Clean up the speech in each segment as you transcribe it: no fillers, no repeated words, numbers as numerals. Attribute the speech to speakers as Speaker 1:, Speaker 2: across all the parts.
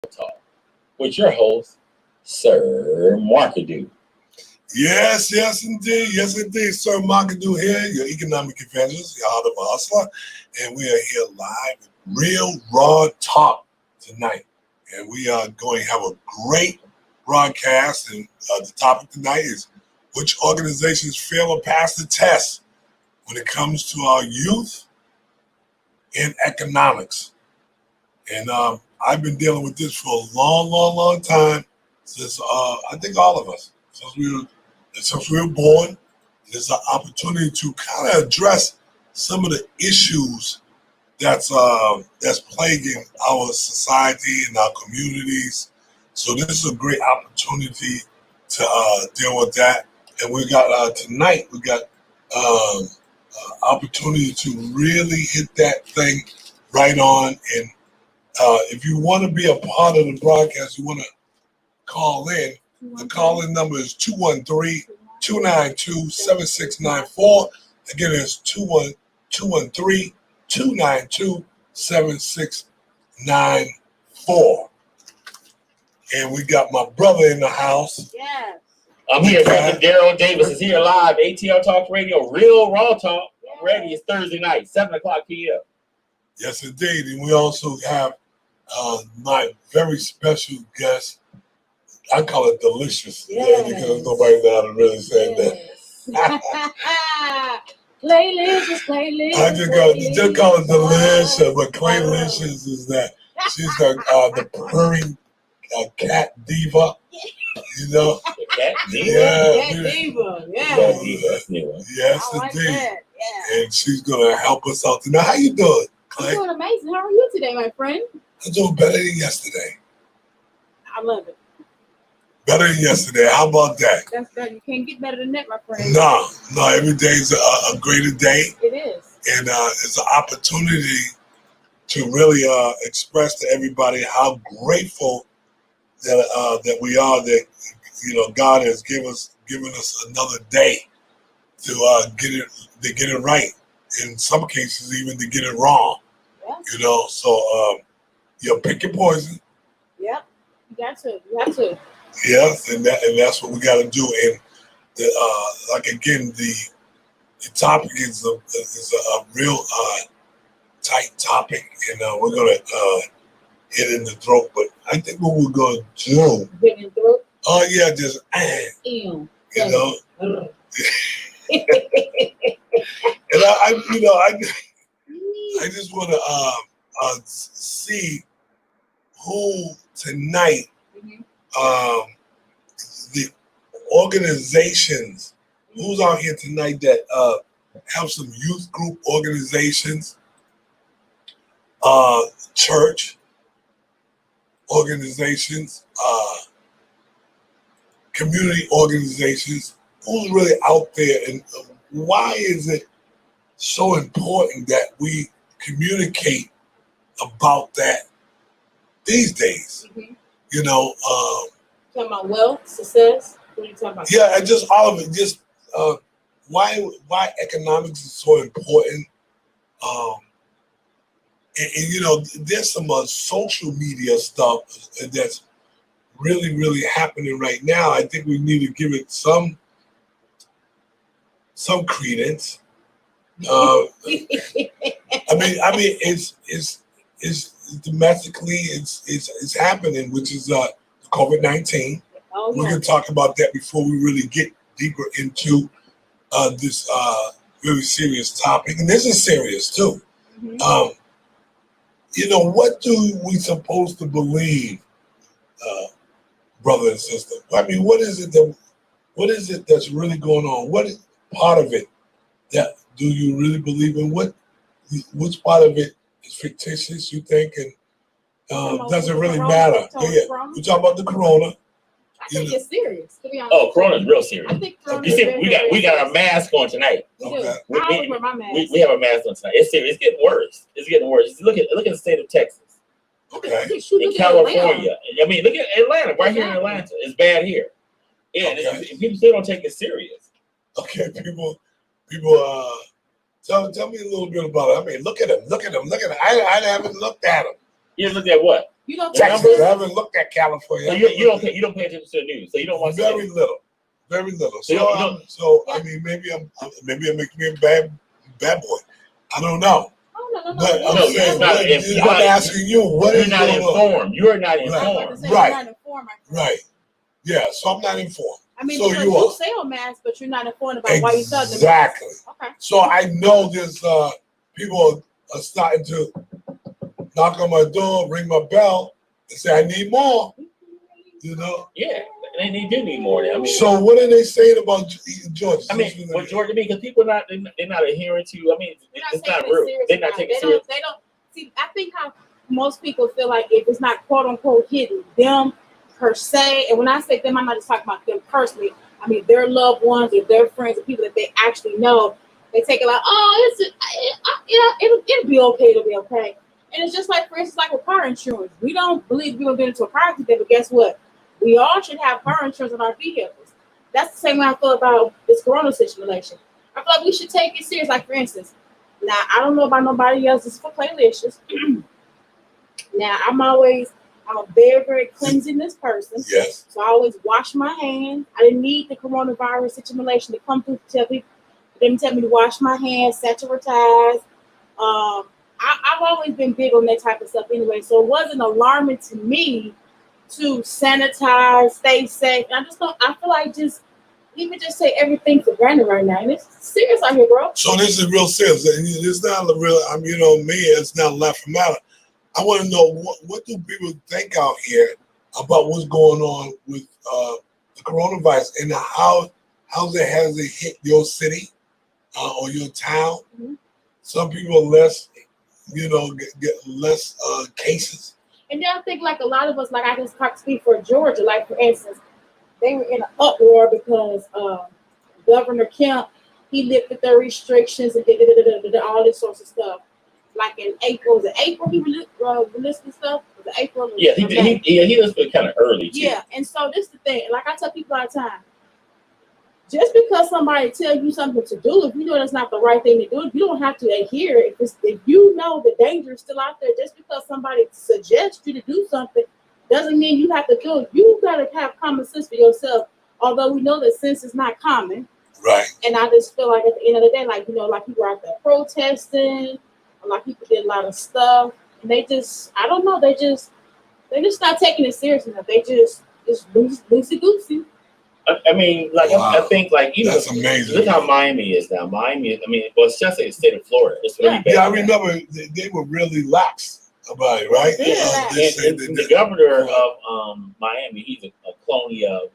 Speaker 1: Talk with your host, Sir Markadu.
Speaker 2: Yes, indeed. Sir Markadu here, your economic evangelist, your heart of a hustler, and we are here live with Real Raw Talk tonight. And we are going to have a great broadcast, and the topic tonight is which organizations fail or pass the test when it comes to our youth and economics. And I've been dealing with this for a long time, since I think all of us, since we were born. There's an opportunity to kind of address some of the issues that's plaguing our society and our communities. So this is a great opportunity to deal with that. And we got tonight, we got opportunity to really hit that thing right on. And if you want to be a part of the broadcast, you want to call in. The call-in number is 213-292-7694. Again, it's 213-292-7694. And we got my brother in the house.
Speaker 3: Yes.
Speaker 1: I'm here. Brother Daryl Davis is here live. ATL Talk Radio, Real Raw Talk. I'm ready. It's Thursday night, 7 o'clock p.m.
Speaker 2: Yes, indeed. And we also have my very special guest. I call it delicious, because nobody know how to really say that.
Speaker 3: Playlicious.
Speaker 2: I just call it delicious, but Claylicious is that she's the purring cat diva, you know.
Speaker 1: The cat diva?
Speaker 3: Cat diva,
Speaker 2: Yes,
Speaker 3: like
Speaker 2: indeed.
Speaker 3: that. Yeah.
Speaker 2: And she's gonna help us out tonight. How you doing, Clay?
Speaker 3: I'm doing amazing. How are you today, my friend?
Speaker 2: I'm doing better than yesterday.
Speaker 3: I love it.
Speaker 2: Better than yesterday. How about that?
Speaker 3: That's good. You can't get better than that, my friend.
Speaker 2: No. Every day's a greater day.
Speaker 3: It is.
Speaker 2: And it's an opportunity to really express to everybody how grateful that we are that God has given us another day to get it right. In some cases, even to get it wrong.
Speaker 3: Yeah.
Speaker 2: So pick your poison.
Speaker 3: Yep. You got to.
Speaker 2: Yes, and that's what we got to do. And the topic is a real tight topic, and we're gonna hit in the throat. But I think what we're gonna do.
Speaker 3: Hit in the throat.
Speaker 2: Oh yeah, just
Speaker 3: Ew.
Speaker 2: And I just want to see who tonight. The organizations, who's out here tonight that have some youth group organizations, church organizations, community organizations, who's really out there, and why is it so important that we communicate about that these days?
Speaker 3: Talking about wealth, success. What are you talking about?
Speaker 2: Yeah, and just all of it. Just why economics is so important. There's some social media stuff that's really happening right now. I think we need to give it some credence. It's domestically it's happening, which is COVID-19.
Speaker 3: Oh, yeah.
Speaker 2: We can talk about that before we really get deeper into this really serious topic, and this is serious too.
Speaker 3: Mm-hmm.
Speaker 2: What do we supposed to believe, brother and sister? What is it that's really going on? What is part of it that do you really believe in? Which part of it is fictitious, you think, and doesn't really matter? We talk about the corona.
Speaker 3: I think it's serious, to be honest.
Speaker 1: Oh, Corona's real serious.
Speaker 3: I think
Speaker 1: You see, we got our mask on tonight.
Speaker 3: We do.
Speaker 2: Okay.
Speaker 3: I always wear my mask.
Speaker 1: We have a mask on tonight. It's serious. It's getting worse. Look at the state of Texas.
Speaker 2: Okay.
Speaker 1: In California. I mean, look at Atlanta. Right here in Atlanta. It's bad here. Yeah,
Speaker 2: Okay.
Speaker 1: People still don't take it serious.
Speaker 2: Okay, people tell me a little bit about it. I mean, look at him. I haven't looked at him.
Speaker 1: You look at what?
Speaker 3: You don't
Speaker 2: Texas,
Speaker 1: numbers?
Speaker 2: I haven't looked at California.
Speaker 1: So you don't pay attention to the news. So you don't watch
Speaker 2: very little.
Speaker 1: So
Speaker 2: I mean, maybe I'm making me a bad boy. I don't know.
Speaker 3: No.
Speaker 2: But I'm
Speaker 1: No,
Speaker 2: saying,
Speaker 1: it's
Speaker 2: I'm asking you, what
Speaker 1: you're
Speaker 2: is
Speaker 1: not
Speaker 2: going on?
Speaker 1: informed. You're not
Speaker 3: I was about to
Speaker 1: informed.
Speaker 3: say,
Speaker 2: Right.
Speaker 3: You're not informed.
Speaker 2: Right. Yeah. So I'm not informed.
Speaker 3: I mean,
Speaker 2: So
Speaker 3: because
Speaker 2: you
Speaker 3: you
Speaker 2: are.
Speaker 3: sell masks, but you're not informed about why you sell them.
Speaker 2: Exactly.
Speaker 3: Okay.
Speaker 2: So I know there's people are starting to knock on my door, ring my bell, and say I need more. You know.
Speaker 1: Yeah, they do need more. I mean,
Speaker 2: so what are they saying about Georgia?
Speaker 1: I mean, what Georgia mean? Because people they're not adhering to. I mean, it's not real. They're not taking it serious.
Speaker 3: They don't see. I think how most people feel like if it's not quote unquote hidden, them per se. And when I say them, I'm not just talking about them personally. I mean their loved ones or their friends or people that they actually know. They take it like, oh, it'll be okay. It'll be okay. And it's just like, for instance, like with car insurance. We don't believe we're gonna get into a car accident, but guess what? We all should have car insurance on our vehicles. That's the same way I feel about this corona situation. I feel like we should take it serious. Like, for instance, now I don't know about nobody else. This is for Playlicious. Now I'm a very, very cleanliness person.
Speaker 2: Yes.
Speaker 3: So I always wash my hands. I didn't need the coronavirus situation to come through to tell me. They didn't tell me to wash my hands, sanitize. I've always been big on that type of stuff anyway. So it wasn't alarming to me to sanitize, stay safe. And I feel like even just say everything for granted right now. And it's serious out here, bro.
Speaker 2: So this is real serious. It's not a real, me, it's not laughing matter. I want to know what do people think out here about what's going on with the coronavirus and how has it hit your city or your town? Mm-hmm. Some people are less, get less cases.
Speaker 3: And then I think like a lot of us, like I just speak for Georgia, like for instance, they were in an uproar because Governor Kemp, he lifted their restrictions and did all this sorts of stuff. Like in April, was it April he released the stuff? Was it April?
Speaker 1: Yeah, he listed kind of early too.
Speaker 3: Yeah, and so this is the thing. Like I tell people all the time, just because somebody tell you something to do, if you know that's not the right thing to do, you don't have to adhere. If you know the danger is still out there, just because somebody suggests you to do something doesn't mean you have to do it. You gotta have common sense for yourself. Although we know that sense is not common.
Speaker 2: Right.
Speaker 3: And I just feel like at the end of the day, like like people are out there protesting, a lot of people did a lot of stuff, and they just not taking it serious enough. They just loosey goosey.
Speaker 1: I mean, like wow. I think, like
Speaker 2: that's amazing.
Speaker 1: Look how Miami is now. Miami is, it's just the state of Florida. It's really bad.
Speaker 2: Yeah, I remember they were really lax about it, right?
Speaker 1: And the governor of Miami, he's a clone of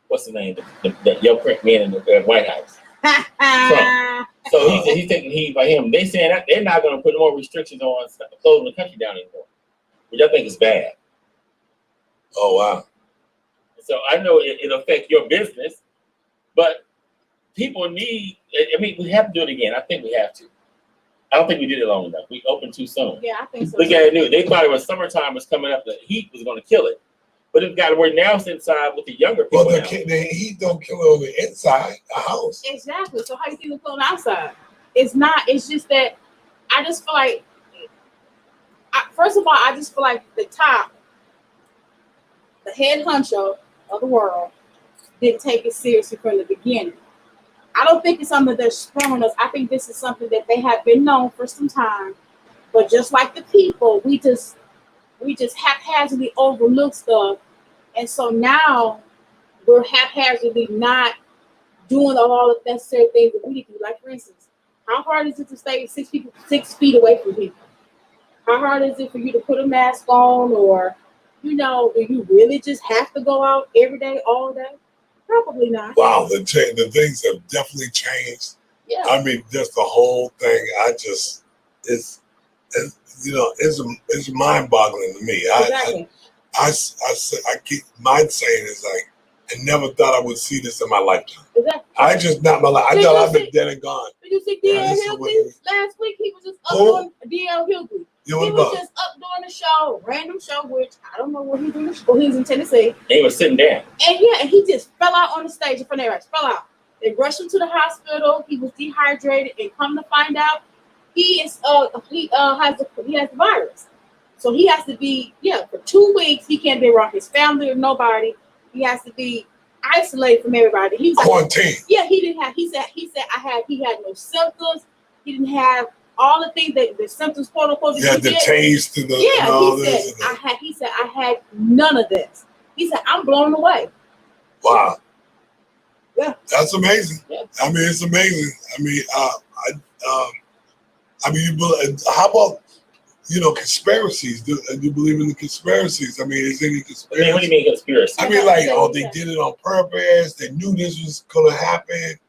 Speaker 1: what's his name, the young man in the White House. Trump. So he's taking heed by him. They saying that they're not going to put more restrictions on closing the country down anymore, which I think is bad.
Speaker 2: Oh wow.
Speaker 1: So I know it'll affect your business, but people need. I mean, we have to do it again. I think we have to. I don't think we did it long enough. We opened too soon.
Speaker 3: Yeah, I think so.
Speaker 1: Look at it. They thought it was summertime was coming up. The heat was going to kill it, but it got where now it's inside with the younger people.
Speaker 2: Well, the heat don't kill it on the inside a house.
Speaker 3: Exactly. So how you think it's on the outside? It's not. It's just that I just feel like. First of all, I just feel like the head honcho of the world didn't take it seriously from the beginning. I don't think it's something they're sprung on us. I think this is something that they have been known for some time. But just like the people, we just haphazardly overlook stuff. And so now we're haphazardly not doing all the necessary things that we need to do. Like for instance, how hard is it to stay 6 feet away from people? How hard is it for you to put a mask on, or do you really just have to go out every day, all day? Probably not.
Speaker 2: Wow, the things have definitely changed.
Speaker 3: Yeah.
Speaker 2: I mean, just the whole thing. It's mind-boggling to me.
Speaker 3: Exactly.
Speaker 2: I keep my saying is like, I never thought I would see this in my lifetime.
Speaker 3: Exactly.
Speaker 2: I just not my life. I thought I've been dead and gone.
Speaker 3: Did you see D.L. Hughley last week? He was just up doing D.L. Hughley. He was just up doing a show, random show, which I don't know where he doing the show. He was in Tennessee.
Speaker 1: He was sitting down.
Speaker 3: And he just fell out on the stage in front of everybody. Fell out. They rushed him to the hospital. He was dehydrated, and come to find out, he has the virus. So he has to be, for 2 weeks. He can't be around his family or nobody. He has to be isolated from everybody. He's
Speaker 2: quarantine.
Speaker 3: Yeah, he didn't have. He said he had no symptoms. He didn't have all the things that the symptoms, quote unquote.
Speaker 2: Yeah, the taste and
Speaker 3: yeah,
Speaker 2: and all
Speaker 3: he
Speaker 2: this.
Speaker 3: said He said I had none of this. He said I'm blown away.
Speaker 2: Wow.
Speaker 3: Yeah,
Speaker 2: that's amazing.
Speaker 3: Yeah.
Speaker 2: I mean, it's amazing. I mean, how about conspiracies? Do you believe in the conspiracies? I mean, is there any conspiracy?
Speaker 1: What do you mean conspiracy?
Speaker 2: I mean, like, they did it on purpose. They knew this was going to happen.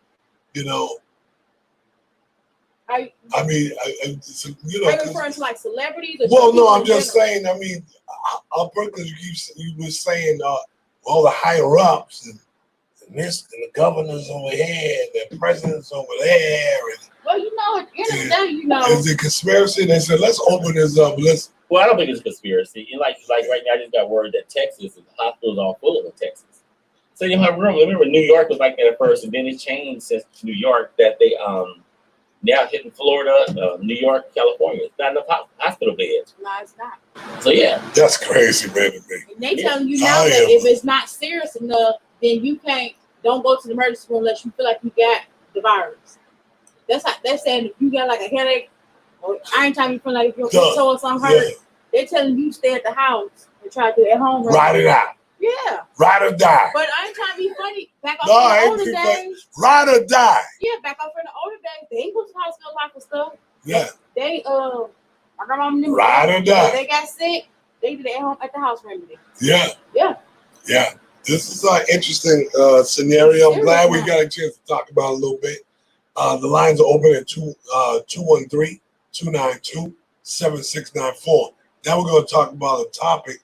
Speaker 3: Are
Speaker 2: you
Speaker 3: referring to like celebrities?
Speaker 2: Well, no, I'm just saying. I mean, on purpose, you were saying all the higher ups and this and the governors over here and the presidents over there.
Speaker 3: Well, at the end of the day,
Speaker 2: is it conspiracy? They said, let's open this up.
Speaker 1: Well, I don't think it's conspiracy. And like right now, I just got word that Texas, the hospitals are full of in Texas. So you have room. Remember, New York was like that at first, and then it changed since New York that they now hitting Florida, New York, California. It's not enough hospital beds.
Speaker 3: No, it's not.
Speaker 1: So yeah,
Speaker 2: that's crazy, man. To me.
Speaker 3: And they telling you now that if it's not serious enough, then you don't go to the emergency room unless you feel like you got the virus. They're saying if you got like a headache or anytime you feel like if your toe or something hurt, they're telling you stay at the house and try to do it at home.
Speaker 2: Ride it out.
Speaker 3: Yeah.
Speaker 2: Ride or die.
Speaker 3: But I ain't trying to be funny. Back up in the older days.
Speaker 2: Ride or die.
Speaker 3: Yeah, back up in the older days, they ain't go to the hospital a lot for stuff.
Speaker 2: Yeah.
Speaker 3: They my grandma
Speaker 2: ride or die.
Speaker 3: They got sick, they did it at home at the house remedy.
Speaker 2: Yeah.
Speaker 3: Yeah.
Speaker 2: Yeah. This is an interesting scenario. I'm glad we got a chance to talk about it a little bit. The lines are open at 213-292-7694. Now we're going to talk about a topic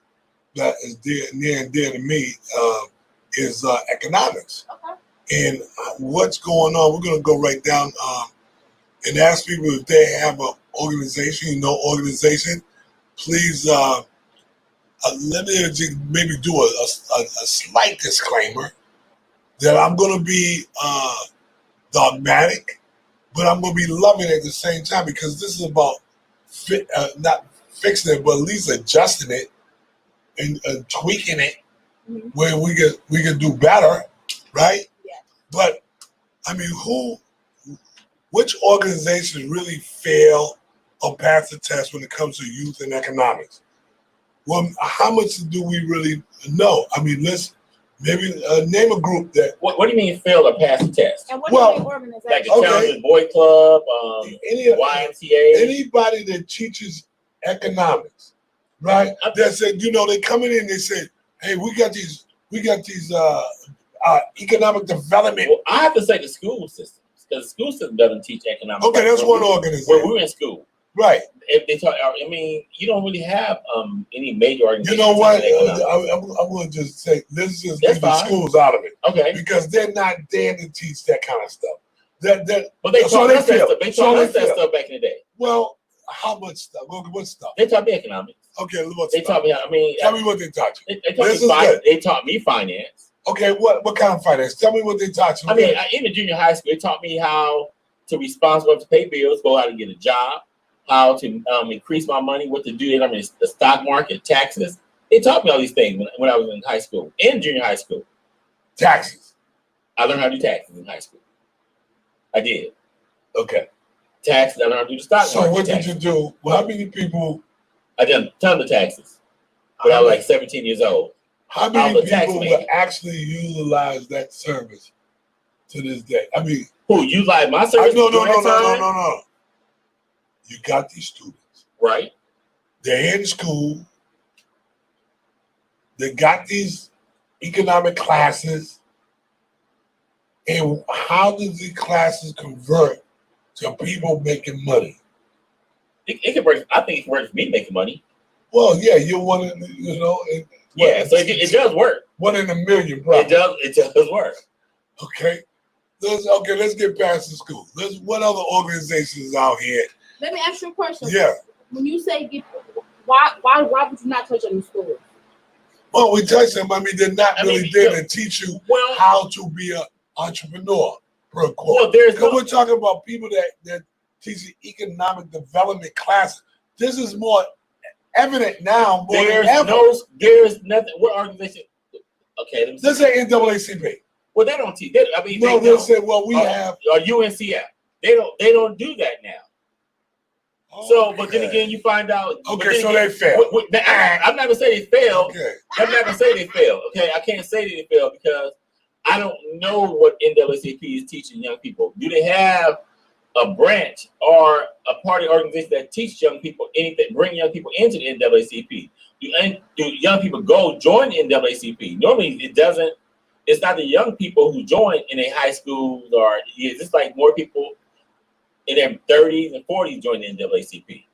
Speaker 2: that is near and dear to me, is economics.
Speaker 3: Okay.
Speaker 2: And what's going on. We're going to go right down and ask people if they have an organization, organization. Please let me just maybe do a slight disclaimer that I'm going to be dogmatic, but I'm going to be loving it at the same time, because this is about not fixing it, but at least adjusting it and tweaking it where we can do better, right?
Speaker 3: Yeah.
Speaker 2: But I mean, which organizations really fail or pass the test when it comes to youth and economics? Well, how much do we really know? I mean, let's maybe name a group that.
Speaker 1: What do you mean fail or pass the test?
Speaker 3: And what are they organizations?
Speaker 1: Like the Challengers Boy Club, YMCA.
Speaker 2: Anybody that teaches economics, right? That said, they come in and they say, "Hey, we got these economic development."
Speaker 1: Well, I have to say the school systems, because the school system doesn't teach economics.
Speaker 2: Okay, that's one organization.
Speaker 1: When we were in school,
Speaker 2: right?
Speaker 1: If they talk, I mean, you don't really have any major organizations.
Speaker 2: You know what? I'm going to just say, let's just leave the schools out of it.
Speaker 1: Okay.
Speaker 2: Because they're not there to teach that kind of stuff.
Speaker 1: But they taught us that stuff. They taught us that stuff back in the day.
Speaker 2: Well, how much stuff? What stuff?
Speaker 1: They taught me economics.
Speaker 2: Okay, what
Speaker 1: they taught me.
Speaker 2: Tell me what they taught you.
Speaker 1: They taught me finance.
Speaker 2: Okay, what kind of finance? Tell me what they taught you.
Speaker 1: I mean, in junior high school, they taught me how to be responsible to pay bills, go out and get a job, how to increase my money, what to do. I mean, the stock market, taxes. They taught me all these things when I was in high school, in junior high school.
Speaker 2: Taxes.
Speaker 1: I learned how to do taxes in high school. I did.
Speaker 2: Okay.
Speaker 1: Taxes. I learned how to do the stock market.
Speaker 2: So what did you do? Well, how many people?
Speaker 1: I did a ton of taxes. When I was like 17 years old.
Speaker 2: How many people will actually utilize that service to this day? I mean,
Speaker 1: who utilize my service?
Speaker 2: No. You got these students,
Speaker 1: right?
Speaker 2: They're in school. They got these economic classes, and how do these classes convert to people making money?
Speaker 1: It can work. I think it can work for me making money.
Speaker 2: Well, yeah, you're one in,
Speaker 1: yeah, so it does work.
Speaker 2: 1 in a million, probably.
Speaker 1: It does work.
Speaker 2: Okay. Let's get past the school. What other organizations out here?
Speaker 3: Let me ask you a question.
Speaker 2: Yeah.
Speaker 3: When you say why would you not touch on the school?
Speaker 2: Well, we touch them. I mean, they're not really there to teach you how to be an entrepreneur. Per quarter. Well, we're talking about people that teach the economic development classes. This is more evident now more than ever.
Speaker 1: There's nothing. What organization? Okay, let me see.
Speaker 2: This ain't NAACP.
Speaker 1: Well, they don't teach. I mean,
Speaker 2: No,
Speaker 1: they
Speaker 2: they
Speaker 1: don't.
Speaker 2: say, well, we have.
Speaker 1: Or UNCF. They don't do that now. So, but then again, you find out.
Speaker 2: Okay, so they fail.
Speaker 1: I'm not gonna say they fail.
Speaker 2: Okay.
Speaker 1: I'm not gonna say they fail. Okay, I can't say they fail because I don't know what NAACP is teaching young people. Do they have a branch or a party organization that teach young people anything, bring young people into the NAACP? Do young people go join the NAACP? Normally, it doesn't. It's not the young people who join in a high schools or it's just like more people in their 30s and 40s join the NAACP.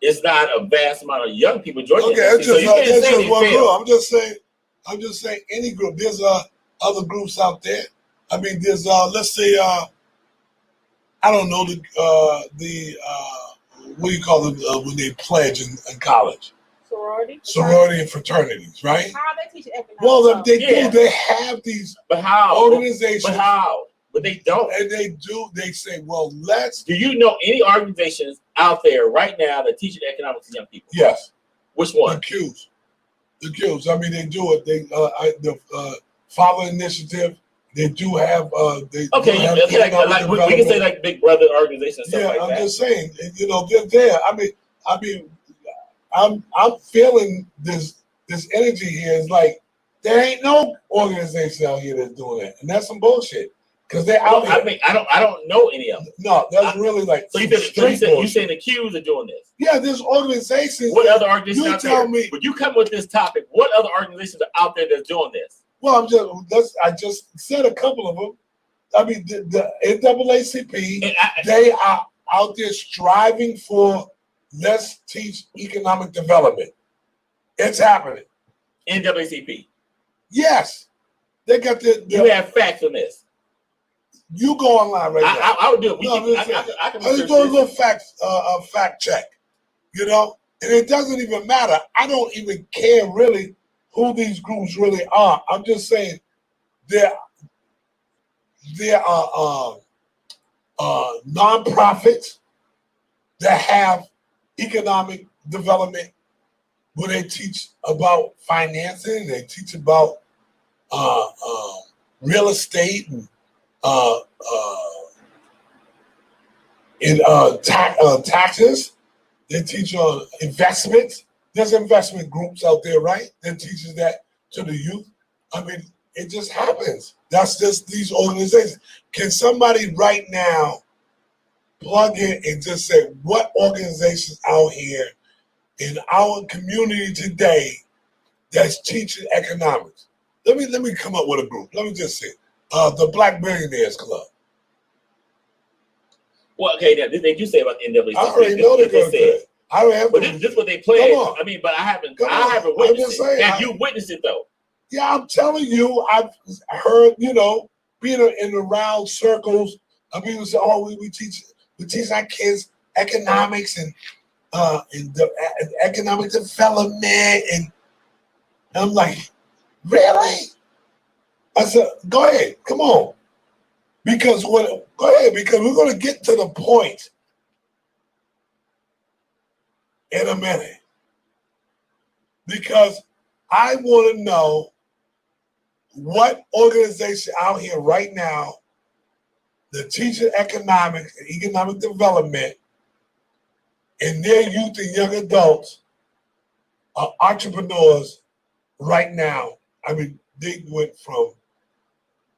Speaker 1: It's not a vast amount of young people joining.
Speaker 2: Okay,
Speaker 1: it's
Speaker 2: just one group. I'm just saying any group. There's other groups out there. I mean, there's let's say I don't know the what do you call them when they pledge in college? Sorority and fraternities, right?
Speaker 3: How are they teaching economics?
Speaker 2: Well, they do. They have these organizations.
Speaker 1: But how? But they don't.
Speaker 2: And they do. They say, well, let's.
Speaker 1: Do you know any organizations out there right now that teach economics to young people?
Speaker 2: Yes.
Speaker 1: Which one?
Speaker 2: The Qs. I mean, they do it. The Father Initiative. They do have. We can say like Big Brother organizations. Stuff like I'm
Speaker 1: that.
Speaker 2: just saying. You know, they're there. I mean, I'm feeling this energy here. It's like there ain't no organization out here that's doing that, and that's some bullshit. Because they're out here.
Speaker 1: I mean, I don't know any of them.
Speaker 2: No, that's really like.
Speaker 1: So you saying the Qs are doing this?
Speaker 2: Yeah, there's organizations.
Speaker 1: What other organizations
Speaker 2: you
Speaker 1: out
Speaker 2: tell
Speaker 1: there?
Speaker 2: Me.
Speaker 1: When you come with this topic, what other organizations are out there that's doing this?
Speaker 2: Well, I just said a couple of them. I mean, the NAACP, they are out there striving for let's teach economic development. It's happening.
Speaker 1: NAACP.
Speaker 2: Yes, they got
Speaker 1: You have facts on this.
Speaker 2: You go online right now.
Speaker 1: I would do it.
Speaker 2: I can do a little fact check, you know, and it doesn't even matter. I don't even care really who these groups really are. I'm just saying there are nonprofits that have economic development where they teach about financing, they teach about real estate and taxes. They teach on investments. There's investment groups out there, right? That teaches that to the youth. I mean, it just happens. That's just these organizations. Can somebody right now plug in and just say what organizations out here in our community today that's teaching economics? Let me come up with a group. Let me just say. The Black Billionaires Club.
Speaker 1: Well, okay, now they do say about the NAACP.
Speaker 2: I already know they're going to say. I don't have.
Speaker 1: But this is what they pledge. I mean, but I haven't witnessed it. Have you witnessed it though?
Speaker 2: Yeah, I'm telling you, I've heard. You know, being in the round circles, people say, "Oh, we teach our kids economics and economic development," and I'm like, really? I said, go ahead, come on. Because we're going to get to the point in a minute. Because I want to know what organization out here right now that teaches economics and economic development and their youth and young adults are entrepreneurs right now. I mean, they went from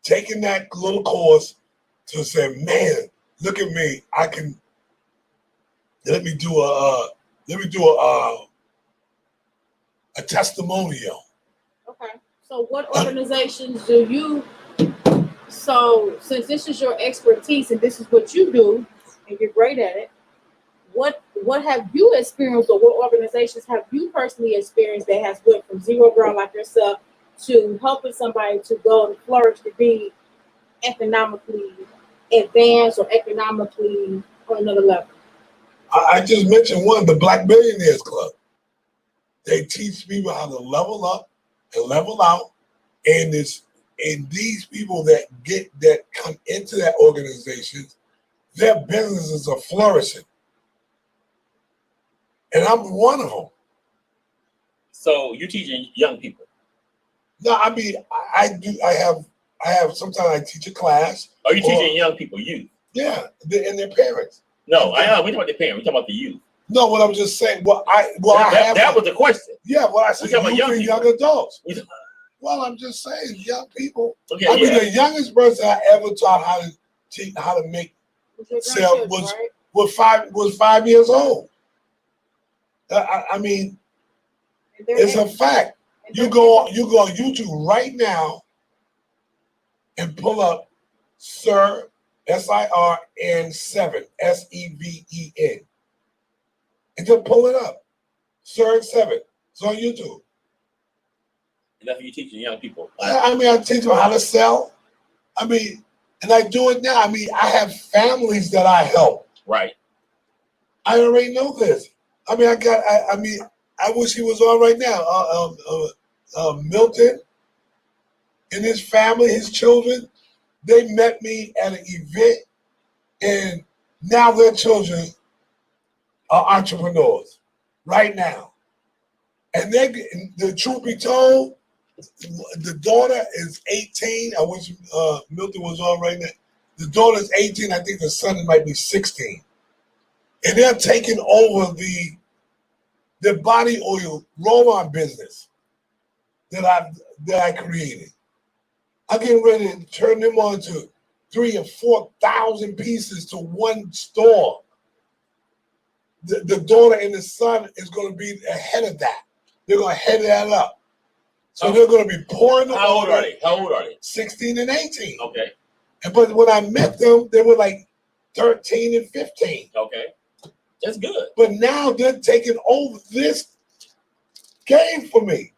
Speaker 2: taking that little course to say, man, look at me. I can let me do a testimonial.
Speaker 3: Okay. So what organizations do you since this is your expertise and this is what you do and you're great at it, what have you experienced or what organizations have you personally experienced that has went from zero ground like yourself to helping somebody to go and flourish to be economically advanced or economically on another level?
Speaker 2: I just mentioned one, the Black Billionaires Club. They teach people how to level up and level out, and these people that come into that organization, their businesses are flourishing. and I'm one of them.
Speaker 1: So you're teaching young people.
Speaker 2: No, I mean, I do. I have. Sometimes I teach a class.
Speaker 1: Are you teaching young people, youth?
Speaker 2: Yeah, and their parents.
Speaker 1: No, I know. We talking about the parents. We talking about the youth.
Speaker 2: No, what I'm just saying.
Speaker 1: That was the question.
Speaker 2: Yeah, well, I said
Speaker 1: We talking about
Speaker 2: youth
Speaker 1: young
Speaker 2: and young adults.
Speaker 1: We-
Speaker 2: Well, I'm just saying, young people.
Speaker 1: Okay,
Speaker 2: I mean,
Speaker 1: yeah.
Speaker 2: the youngest person I ever taught how to teach how to make
Speaker 3: With your
Speaker 2: sell
Speaker 3: grandchildren,
Speaker 2: was
Speaker 3: right?
Speaker 2: was 5 years old. I mean,
Speaker 3: And they're-
Speaker 2: it's a fact.
Speaker 3: and
Speaker 2: You
Speaker 3: they're-
Speaker 2: go on YouTube right now and pull up Sir SIRN7 SEVEN and just pull it up. Sir 7. It's on YouTube.
Speaker 1: And that's what you're teaching young people.
Speaker 2: I mean, I teach them how to sell. I mean, and I do it now. I mean, I have families that I help.
Speaker 1: Right.
Speaker 2: I already know this. I mean, I wish he was on right now. Milton and his family, his children, they met me at an event, and now their children are entrepreneurs right now. And the truth be told, the daughter is 18. I wish Milton was on right now. The daughter is 18. I think the son might be 16. And they're taking over the body oil roll-on business that I created. I'm getting ready to turn them on to 3,000 or 4,000 pieces to one store. The daughter and the son is going to be ahead of that. They're going to head that up. So they're going to be pouring the
Speaker 1: How old
Speaker 2: order.
Speaker 1: are they? How old are they?
Speaker 2: 16 and 18.
Speaker 1: Okay.
Speaker 2: But when I met them, they were like 13 and 15.
Speaker 1: Okay. That's good.
Speaker 2: But now they're taking over this game for me.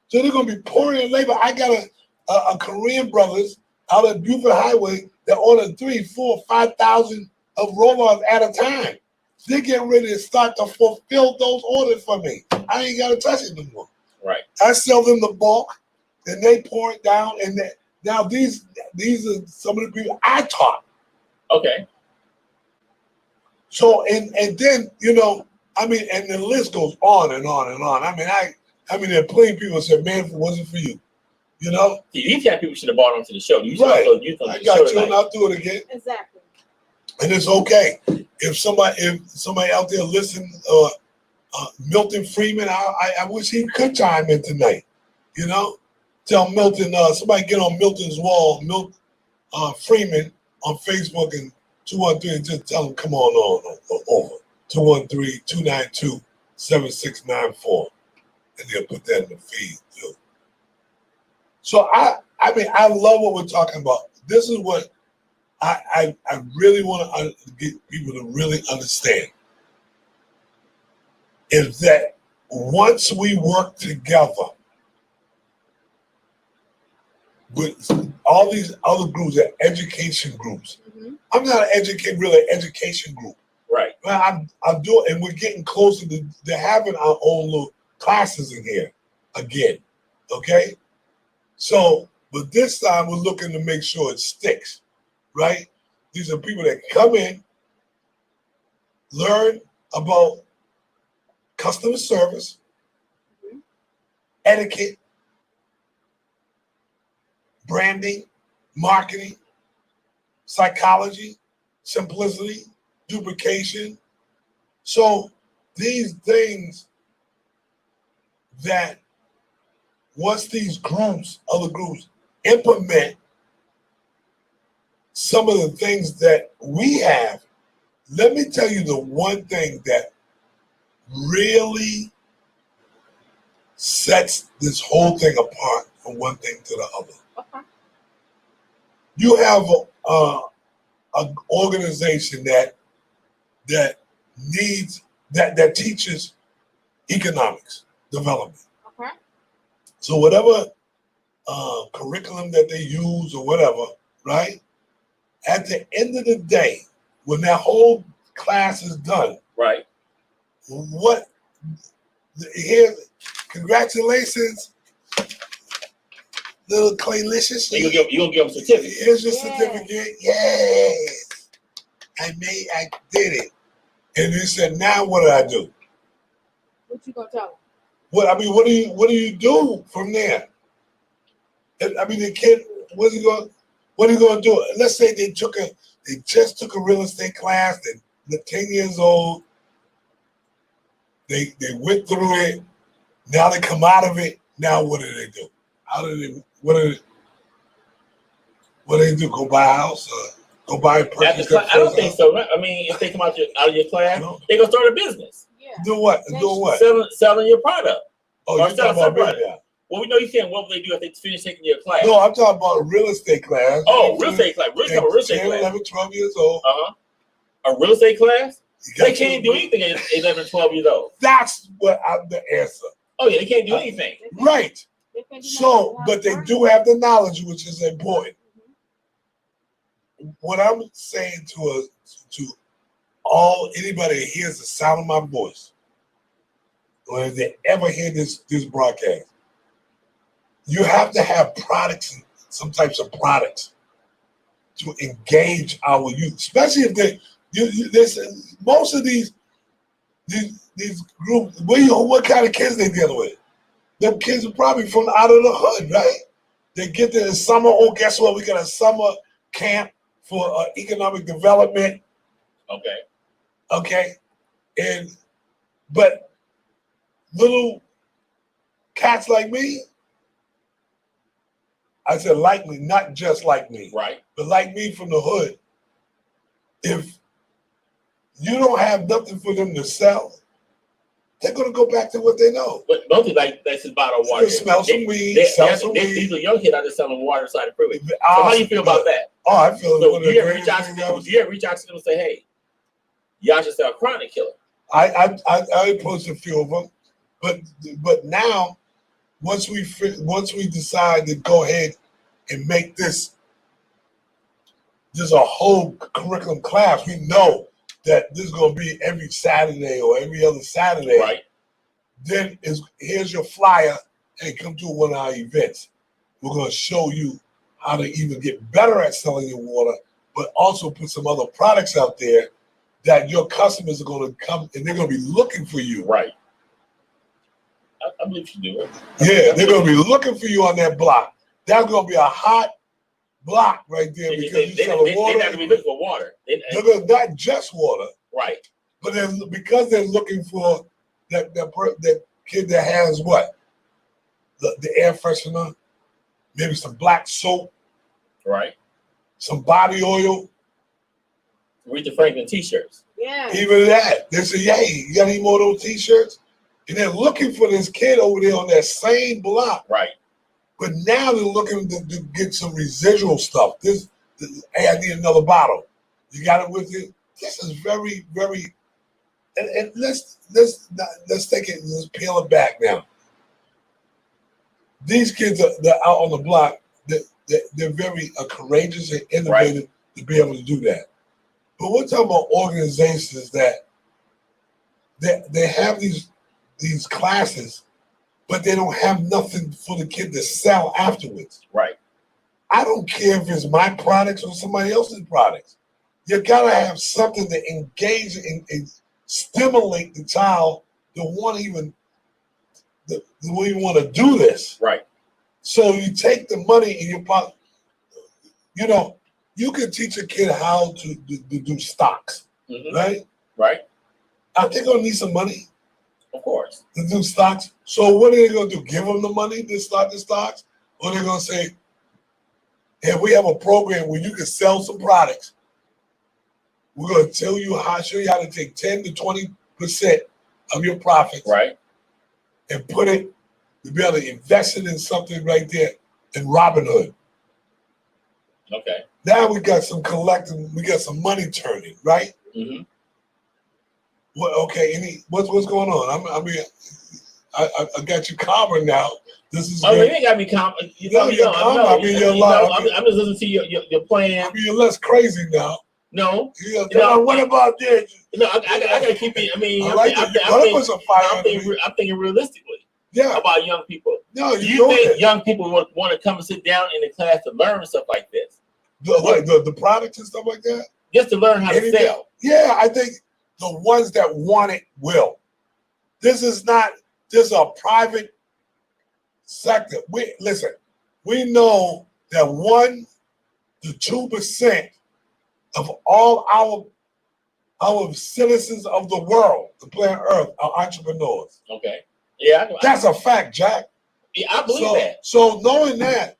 Speaker 2: So they're going to be pouring in labor. I got a Korean brothers out at Buford Highway that order 3,000, 4,000, 5,000 of roll-ons at a time. They're getting ready to start to fulfill those orders for me. I ain't got to touch it no more.
Speaker 1: Right.
Speaker 2: I sell them the bulk, and they pour it down. And now these are some of the people I taught.
Speaker 1: Okay.
Speaker 2: So and then I mean, and the list goes on and on and on. I mean, there are plenty of people that said, "Man, if it wasn't for you,"
Speaker 1: These kind of people should have brought them to the show. You should
Speaker 2: Right.
Speaker 1: have youth on
Speaker 2: I
Speaker 1: the
Speaker 2: got
Speaker 1: show
Speaker 2: you,
Speaker 1: tonight.
Speaker 2: and I'll do it again.
Speaker 3: Exactly.
Speaker 2: And it's okay if somebody out there listen. Milton Freeman, I wish he could chime in tonight. Tell Milton, somebody get on Milton's wall, Freeman on Facebook and 213, and just tell him come on over 213-292-7694, and they'll put that in the feed too. So I mean, I love what we're talking about. This is what I really want to get people to really understand. Is that once we work together with all these other groups, education groups.
Speaker 3: Mm-hmm.
Speaker 2: I'm not really education group.
Speaker 1: Right.
Speaker 2: I'm doing, and we're getting closer to having our own little classes in here again. Okay? So, but this time we're looking to make sure it sticks, right? These are people that come in, learn about customer service, etiquette, branding, marketing, psychology, simplicity, duplication. So these things that once these groups, other groups, implement some of the things that we have, let me tell you the one thing that really sets this whole thing apart from one thing to the other.
Speaker 3: Okay.
Speaker 2: You have an organization that needs that teaches economics development.
Speaker 3: Okay.
Speaker 2: So whatever curriculum that they use or whatever, right? At the end of the day, when that whole class is done,
Speaker 1: Right.
Speaker 2: Here, congratulations, little Claylicious.
Speaker 1: You gonna give them a certificate.
Speaker 2: Here's your
Speaker 3: Yeah.
Speaker 2: certificate. Yes, I did it. And he said, now what do I do?
Speaker 3: What you gonna tell them?
Speaker 2: What do you do from there? I mean, the kid, what are you going to do? Let's say they just took a real estate class. They're 10 years old. They went through it. Now they come out of it. Now what do they do? What do they do? Go buy a house? Go buy a purchase?
Speaker 1: I don't think so. I mean, if they come out of your class, they're gonna start a business.
Speaker 3: Yeah.
Speaker 2: Do what? Do what?
Speaker 1: Selling your product.
Speaker 2: Oh, you're talking about real estate.
Speaker 1: Well, we know you can't. What will they do if they finish taking your class?
Speaker 2: No, I'm talking about a real estate class.
Speaker 1: Oh, real estate class. We're talking about real estate
Speaker 2: 10,
Speaker 1: class.
Speaker 2: 11, 12 years old.
Speaker 1: A real estate class?
Speaker 2: They
Speaker 1: can't do anything at 11, 12 years old.
Speaker 2: That's what I'm the answer.
Speaker 1: Oh, yeah, they can't do anything.
Speaker 2: Right. So, but they do have the knowledge, which is important. What I'm saying to anybody that hears the sound of my voice, or if they ever hear this broadcast, you have to have products, some types of products, to engage our youth, especially if there's most of these groups. What kind of kids they dealing with? Them kids are probably from out of the hood, right? They get there in summer. Oh, guess what? We got a summer camp for economic development. Okay, but little cats like me, I said like me, not just like me,
Speaker 1: right?
Speaker 2: But like me from the hood. If you don't have nothing for them to sell, they're gonna go back to what they know.
Speaker 1: But mostly like that's just bottled water.
Speaker 2: Smell some weed, sell some weed.
Speaker 1: These are young kids out there selling water inside the freeway. So how do you feel about that?
Speaker 2: Oh, I feel
Speaker 1: so you ever reach out to them? You ever reach out to them and say, "Hey, y'all should sell chronic killer"?
Speaker 2: I approached a few of them, but now once we decide to go ahead and make this a whole curriculum class, we know that this is going to be every Saturday or every other Saturday.
Speaker 1: Right.
Speaker 2: Then here's your flyer. Hey, come to one of our events. We're going to show you how to even get better at selling your water, but also put some other products out there that your customers are going to come and they're going to be looking for you.
Speaker 1: Right. I believe you do it.
Speaker 2: Yeah, they're going to be looking for you on that block. That's going to be a hot block right there because you sell water.
Speaker 1: They're not going to be looking for water.
Speaker 2: They're not just water.
Speaker 1: Right.
Speaker 2: But because they're looking for that kid that has what? The air freshener, maybe some black soap.
Speaker 1: Right.
Speaker 2: Some body oil.
Speaker 1: Aretha Franklin t-shirts.
Speaker 3: Yeah.
Speaker 2: Even that. They say, hey, you got any more of those t-shirts? And they're looking for this kid over there on that same block.
Speaker 1: Right.
Speaker 2: But now they're looking to get some residual stuff. Hey, I need another bottle. You got it with you? This is very, very, and let's take it, let's peel it back now. These kids they're out on the block, they're very courageous and innovative to be able to do that. But we're talking about organizations that they have these classes, but they don't have nothing for the kid to sell afterwards.
Speaker 1: Right.
Speaker 2: I don't care if it's my products or somebody else's products. You gotta have something to engage and stimulate the child to want to want to do this.
Speaker 1: Right.
Speaker 2: So you take the money in your pocket. You know, you can teach a kid how to do stocks, right?
Speaker 1: Right.
Speaker 2: I think they're gonna need some money.
Speaker 1: Of course.
Speaker 2: To do stocks. So what are they gonna do? Give them the money to start the stocks? Or they're gonna say, hey, we have a program where you can sell some products. We're gonna show you how to take 10 to 20% of your profits,
Speaker 1: right,
Speaker 2: and put it to be able to invest it in something right there in Robinhood.
Speaker 1: Okay.
Speaker 2: Now we got some collecting, we got some money turning, right?
Speaker 1: Mm-hmm.
Speaker 2: Well, okay. What's going on? I got you calmer now. This is.
Speaker 1: Oh, you ain't got me calm. I'm just listening to your plan.
Speaker 2: I mean, you're less crazy now.
Speaker 1: No.
Speaker 2: What about this?
Speaker 1: No, I gotta keep it. I mean, I'm thinking realistically.
Speaker 2: Yeah.
Speaker 1: About young people.
Speaker 2: No,
Speaker 1: do you think young people want to come and sit down in the class to learn stuff like this?
Speaker 2: The products and stuff like that?
Speaker 1: Just to learn how to sell.
Speaker 2: Yeah, I think the ones that want it will. This is not this is a private sector. We know that 1 to 2% of all our citizens of the world, the planet Earth, are entrepreneurs.
Speaker 1: Okay. Yeah,
Speaker 2: That's a fact, Jack.
Speaker 1: Yeah, I believe that.
Speaker 2: So knowing that,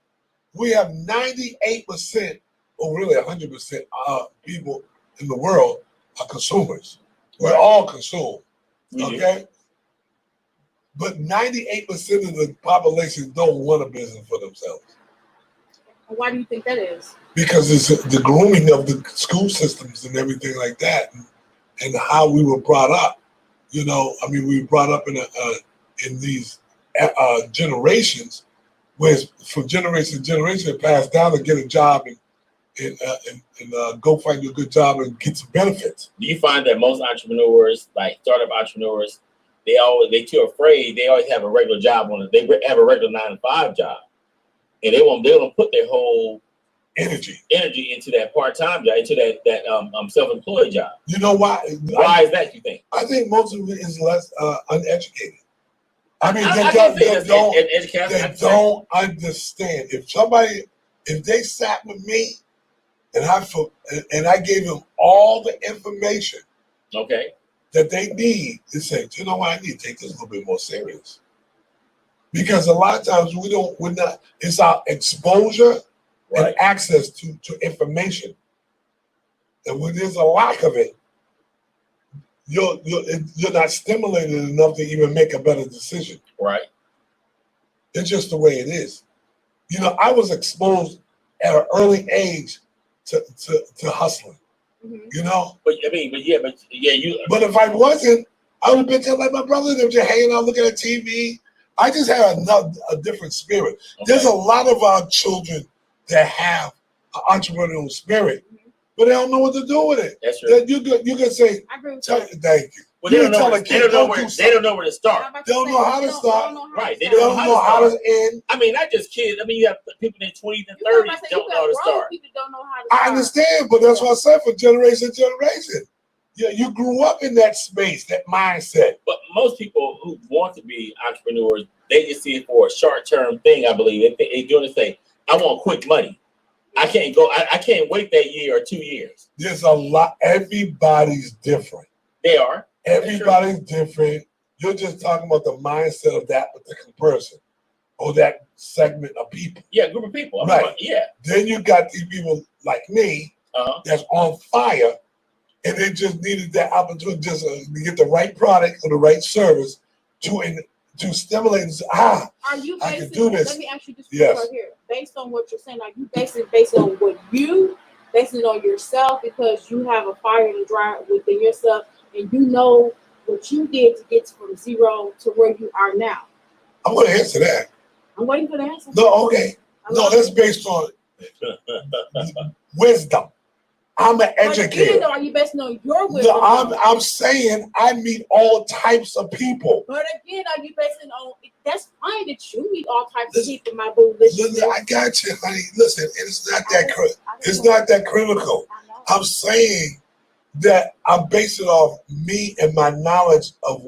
Speaker 2: we have 98%, or really 100% people in the world are consumers. We
Speaker 1: Right.
Speaker 2: all consume,
Speaker 1: We do.
Speaker 2: okay? But 98% of the population don't want a business for themselves.
Speaker 3: Why do you think that is?
Speaker 2: Because it's the grooming of the school systems and everything like that, and how we were brought up. You know, I mean, we were brought up in these generations, where from generation to generation, it passed down to get a job and go find a good job and get some benefits.
Speaker 1: Do you find that most entrepreneurs, like startup entrepreneurs, they too afraid? They always have a regular job they have a regular 9-to-5 job, and they won't put their whole
Speaker 2: energy
Speaker 1: into that part-time job, into that self-employed job.
Speaker 2: You know why?
Speaker 1: Why is that, you think?
Speaker 2: I think most of it is less uneducated. I mean,
Speaker 1: I
Speaker 2: they don't understand. If they sat with me and I gave them all the information
Speaker 1: Okay.
Speaker 2: that they need, to say, you know what, I need to take this a little bit more serious. Because a lot of times we're not, it's our exposure
Speaker 1: Right.
Speaker 2: and access to information. And when there's a lack of it, you're not stimulated enough to even make a better decision.
Speaker 1: Right.
Speaker 2: It's just the way it is. You know, I was exposed at an early age to hustling.
Speaker 3: Mm-hmm.
Speaker 2: You know,
Speaker 1: But you.
Speaker 2: but if I wasn't, I would have been just like my brother. They were just hanging out, looking at TV. I just had a different spirit.
Speaker 1: Okay.
Speaker 2: There's a lot of our children that have an entrepreneurial spirit, but they don't know what to do with it.
Speaker 1: That's true.
Speaker 2: You can say,
Speaker 3: I agree with
Speaker 2: thank
Speaker 3: that.
Speaker 2: you.
Speaker 1: Well, they
Speaker 2: You
Speaker 1: don't know.
Speaker 2: tell
Speaker 1: Where,
Speaker 2: a
Speaker 1: they
Speaker 2: kid,
Speaker 1: don't know
Speaker 2: don't
Speaker 1: where.
Speaker 2: do
Speaker 1: They
Speaker 2: something.
Speaker 1: don't know where to start.
Speaker 3: I'm about
Speaker 2: They don't
Speaker 3: say,
Speaker 2: know how to start.
Speaker 1: Right, they
Speaker 2: They don't know how to end.
Speaker 1: I mean, not just kids. I mean, you have people in their 20s and
Speaker 3: You know,
Speaker 1: 30s don't know how to start.
Speaker 3: People don't know how to
Speaker 2: I
Speaker 3: start.
Speaker 2: understand, but that's what I said, for generation to generation. You grew up in that space, that mindset.
Speaker 1: But most people who want to be entrepreneurs, they just see it for a short-term thing. I believe they doing it. Say, I want quick money. I can't go. I can't wait that year or 2 years.
Speaker 2: There's a lot. Everybody's different.
Speaker 1: They are.
Speaker 2: Everybody's different. You're just talking about the mindset of that particular person or that segment of people.
Speaker 1: Yeah, group of people.
Speaker 2: Right.
Speaker 1: Yeah.
Speaker 2: Then you got these people like me that's on fire, and they just needed that opportunity just to get the right product or the right service to stimulate and say,
Speaker 3: Are you
Speaker 2: I can
Speaker 3: basing,
Speaker 2: do this.
Speaker 3: let me ask you this
Speaker 2: Yes.
Speaker 3: right here. Based on what you're saying, are you basing on what you, basing it on yourself because you have a fire and drive within yourself and you know what you did to get from zero to where you are now?
Speaker 2: I'm going to answer that.
Speaker 3: I'm waiting for the answer.
Speaker 2: No, okay. No, that's based on wisdom. I'm an educator.
Speaker 3: Are you basing on your wisdom?
Speaker 2: No, I'm saying I meet all types of people.
Speaker 3: But again, are you basing on? That's fine that you meet all types of people, my boo. Listen,
Speaker 2: I got you, honey. Listen, it's not that critical. I'm saying that I'm basing off me and my knowledge of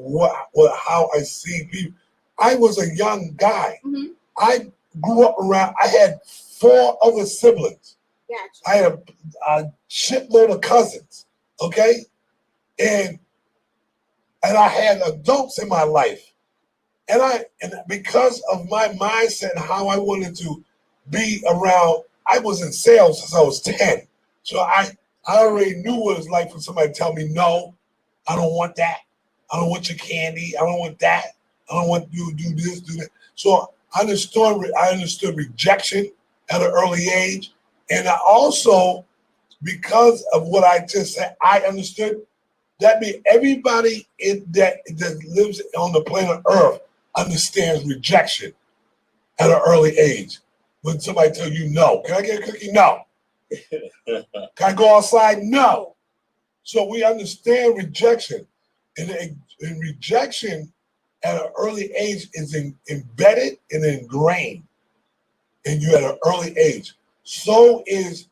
Speaker 2: how I see people. I was a young guy.
Speaker 3: Mm-hmm.
Speaker 2: I grew up around. I had 4 other siblings.
Speaker 3: Gotcha.
Speaker 2: I had a shitload of cousins, okay? And I had adults in my life. And because of my mindset and how I wanted to be around, I was in sales since I was 10. So I already knew what it was like for somebody to tell me, no, I don't want that. I don't want your candy. I don't want that. I don't want you to do this, do that. So I understood rejection at an early age. And I also, because of what I just said, I understood that means everybody that lives on the planet Earth understands rejection at an early age. When somebody tells you no, can I get a cookie? No. Can I go outside? No. So we understand rejection. And rejection at an early age is embedded and ingrained in you at an early age. So is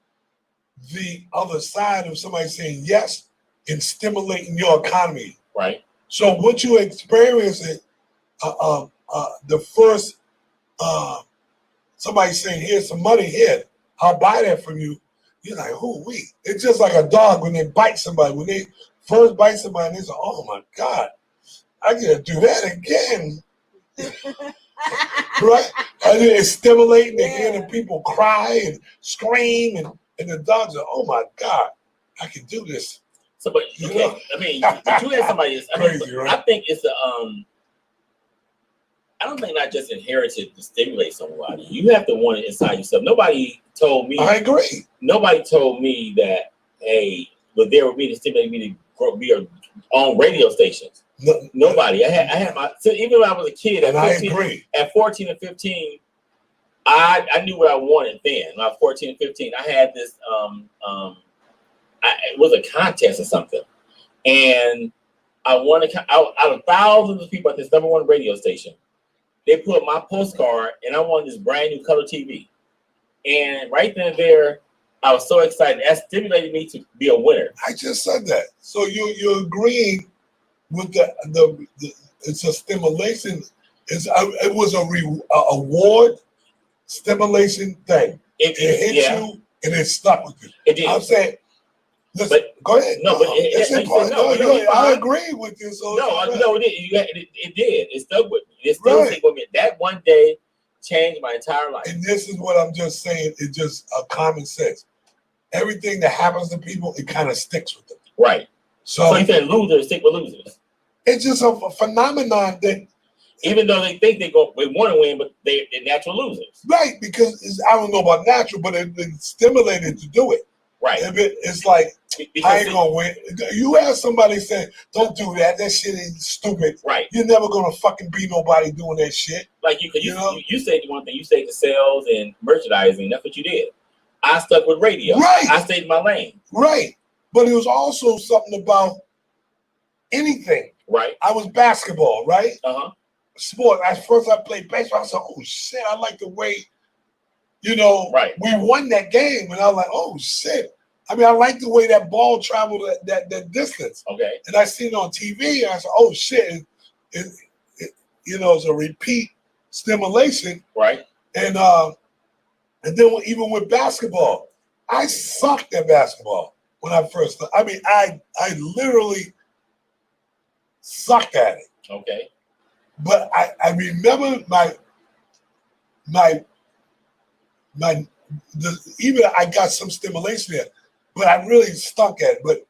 Speaker 2: the other side of somebody saying yes and stimulating your economy.
Speaker 1: Right.
Speaker 2: So what you experiencing, the first somebody saying, "Here's some money here, I'll buy that from you." You're like, "Who we?" It's just like a dog when they bite somebody. When they first bite somebody, and they say, "Oh my God, I gotta do that again." Right? And then it's stimulating to hear the people cry and scream, and the dogs are, "Oh my God, I can do this."
Speaker 1: So, but okay, I mean, but you had somebody.
Speaker 2: Crazy, right?
Speaker 1: I think it's I don't think not just inherited to stimulate somebody. You have to want it inside yourself. Nobody told me.
Speaker 2: I agree.
Speaker 1: Nobody told me that. Hey, was there with me to stimulate me to be on radio stations.
Speaker 2: No,
Speaker 1: Nobody. I had my. So even when I was a kid,
Speaker 2: and I agree.
Speaker 1: At 14 and 15, I knew what I wanted then. When I was 14 and 15, I had this. It was a contest or something, and I wanted out of thousands of people at this #1 radio station. They put my postcard, and I wanted this brand new color TV. And right then and there, I was so excited. That stimulated me to be a winner.
Speaker 2: I just said that. So you're agreeing with the it's a stimulation. It was a award stimulation thing. It hit you and it stuck with you.
Speaker 1: It did.
Speaker 2: I'm saying, listen, go ahead.
Speaker 1: No, but
Speaker 2: it's important. I agree with you. So
Speaker 1: it did. It stuck with me. It still stuck with me. That one day changed my entire life.
Speaker 2: And this is what I'm just saying. It's just a common sense. Everything that happens to people, it kind of sticks with them.
Speaker 1: Right. So you said losers stick with losers.
Speaker 2: It's just a phenomenon that,
Speaker 1: even though they think they want to win, but they're natural losers.
Speaker 2: Right, because I don't know about natural, but it's been stimulated to do it.
Speaker 1: Right.
Speaker 2: It's like, I ain't gonna win. You ask somebody saying, "Don't do that. That shit is stupid."
Speaker 1: Right.
Speaker 2: You're never gonna fucking beat nobody doing that shit.
Speaker 1: Like you said one thing. You said the sales and merchandising. That's what you did. I stuck with radio.
Speaker 2: Right.
Speaker 1: I stayed in my lane.
Speaker 2: Right. But it was also something about anything.
Speaker 1: Right.
Speaker 2: I was basketball. Right. Sport. At first, I played baseball. I said, "Oh shit, I like the way,
Speaker 1: right.
Speaker 2: we won that game." And I was like, "Oh shit." I mean, I like the way that ball traveled that distance.
Speaker 1: Okay.
Speaker 2: And I seen it on TV, and I said, "Oh shit!" It's a repeat stimulation.
Speaker 1: Right.
Speaker 2: And then even with basketball, I sucked at basketball when I first. I mean, I literally sucked at it.
Speaker 1: Okay.
Speaker 2: But I remember even I got some stimulation there. But I really stuck at it. But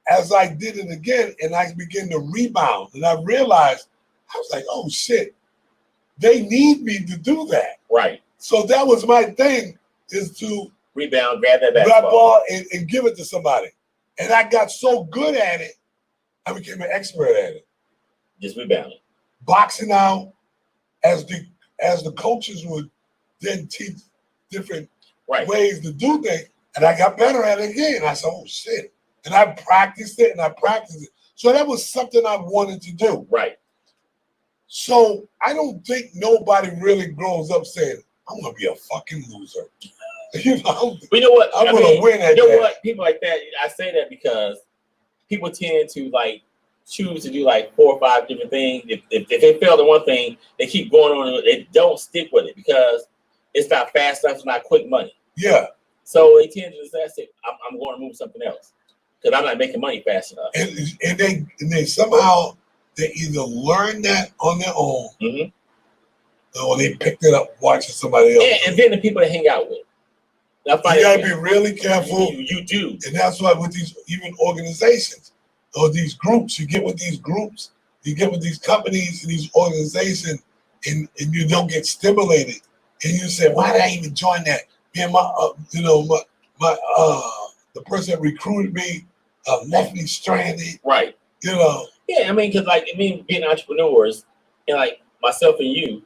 Speaker 2: as I did it again and I began to rebound, and I realized, I was like, "Oh shit, they need me to do that."
Speaker 1: Right.
Speaker 2: So that was my thing, is to
Speaker 1: rebound, grab that basketball
Speaker 2: and give it to somebody. And I got so good at it, I became an expert at it.
Speaker 1: Just rebounding.
Speaker 2: Boxing out, as the coaches would then teach different ways to do things. And I got better at it again. I said, "Oh shit." And I practiced it. So that was something I wanted to do.
Speaker 1: Right.
Speaker 2: So I don't think nobody really grows up saying, "I'm gonna be a fucking loser."
Speaker 1: You know what?
Speaker 2: I'm gonna win at that.
Speaker 1: You know what? People like that, I say that because people tend to choose to do 4 or 5 different things. If they fail at one thing, they keep going on. They don't stick with it because it's not fast enough. It's not quick money.
Speaker 2: Yeah.
Speaker 1: So they tend to say, "I'm going to move something else because I'm not making money fast enough."
Speaker 2: And they somehow they either learn that on their own, or they picked it up watching somebody else.
Speaker 1: And then the people they hang out with.
Speaker 2: You gotta be really careful.
Speaker 1: You do,
Speaker 2: and that's why with these even organizations or these groups, you get with these groups, you get with these companies and these organizations, and you don't get stimulated, and you say, "Why did I even join that?" And the person that recruited me left me stranded.
Speaker 1: Right. Yeah, I mean, because being entrepreneurs, and myself and you,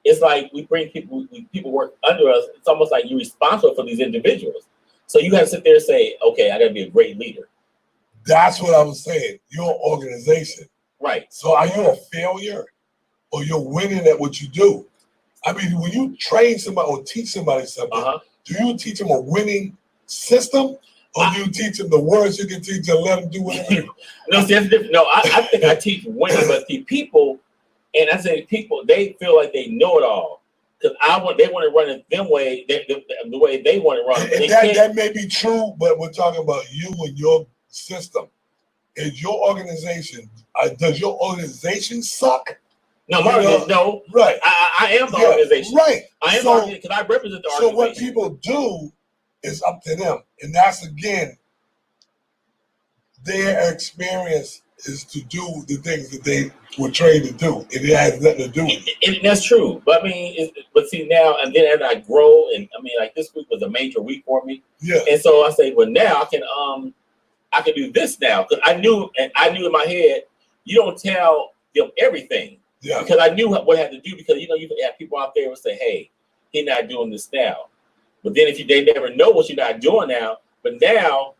Speaker 1: it's like we bring people work under us. It's almost like you're responsible for these individuals. So you got to sit there and say, "Okay, I got to be a great leader."
Speaker 2: That's what I was saying. Your organization.
Speaker 1: Right.
Speaker 2: So are you a failure, or you're winning at what you do? I mean, when you train somebody or teach somebody something, do you teach them a winning system, Or do you teach them the words you can teach and let them do whatever?
Speaker 1: No, see, that's different. No, I think I teach winning, but see, people, and I say people, they feel like they know it all because they want to run it them way, the way they want to run.
Speaker 2: And that may be true, but we're talking about you and your system. Is your organization? Does your organization suck?
Speaker 1: No, no,
Speaker 2: right.
Speaker 1: I am the organization.
Speaker 2: Right.
Speaker 1: I am the organization because I represent the organization.
Speaker 2: So what people do is up to them, and that's again their experience is to do the things that they were trained to do, and it has nothing to do with it.
Speaker 1: And that's true, but I mean, but see now, and then as I grow, and I mean, like this week was a major week for me.
Speaker 2: Yeah.
Speaker 1: And so I say, well, now I can do this now because I knew in my head, you don't tell them everything.
Speaker 2: Yeah.
Speaker 1: Because I knew what I had to do because you have people out there who say, hey, he's not doing this now. But then they never know what you're not doing now. But now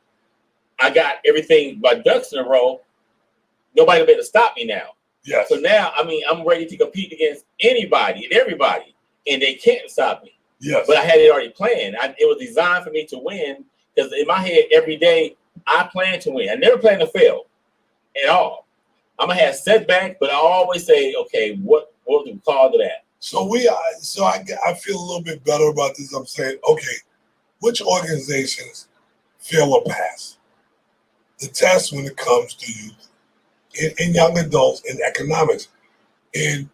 Speaker 1: I got everything by ducks in a row. Nobody will be able to stop me now.
Speaker 2: Yes.
Speaker 1: So now, I mean, I'm ready to compete against anybody and everybody, and they can't stop me.
Speaker 2: Yes.
Speaker 1: But I had it already planned. It was designed for me to win because in my head, every day, I plan to win. I never plan to fail at all. I'm going to have setbacks, but I always say, okay, what was the cause of that?
Speaker 2: So I feel a little bit better about this. I'm saying, okay, which organizations fail or pass the test when it comes to youth and young adults in economics? And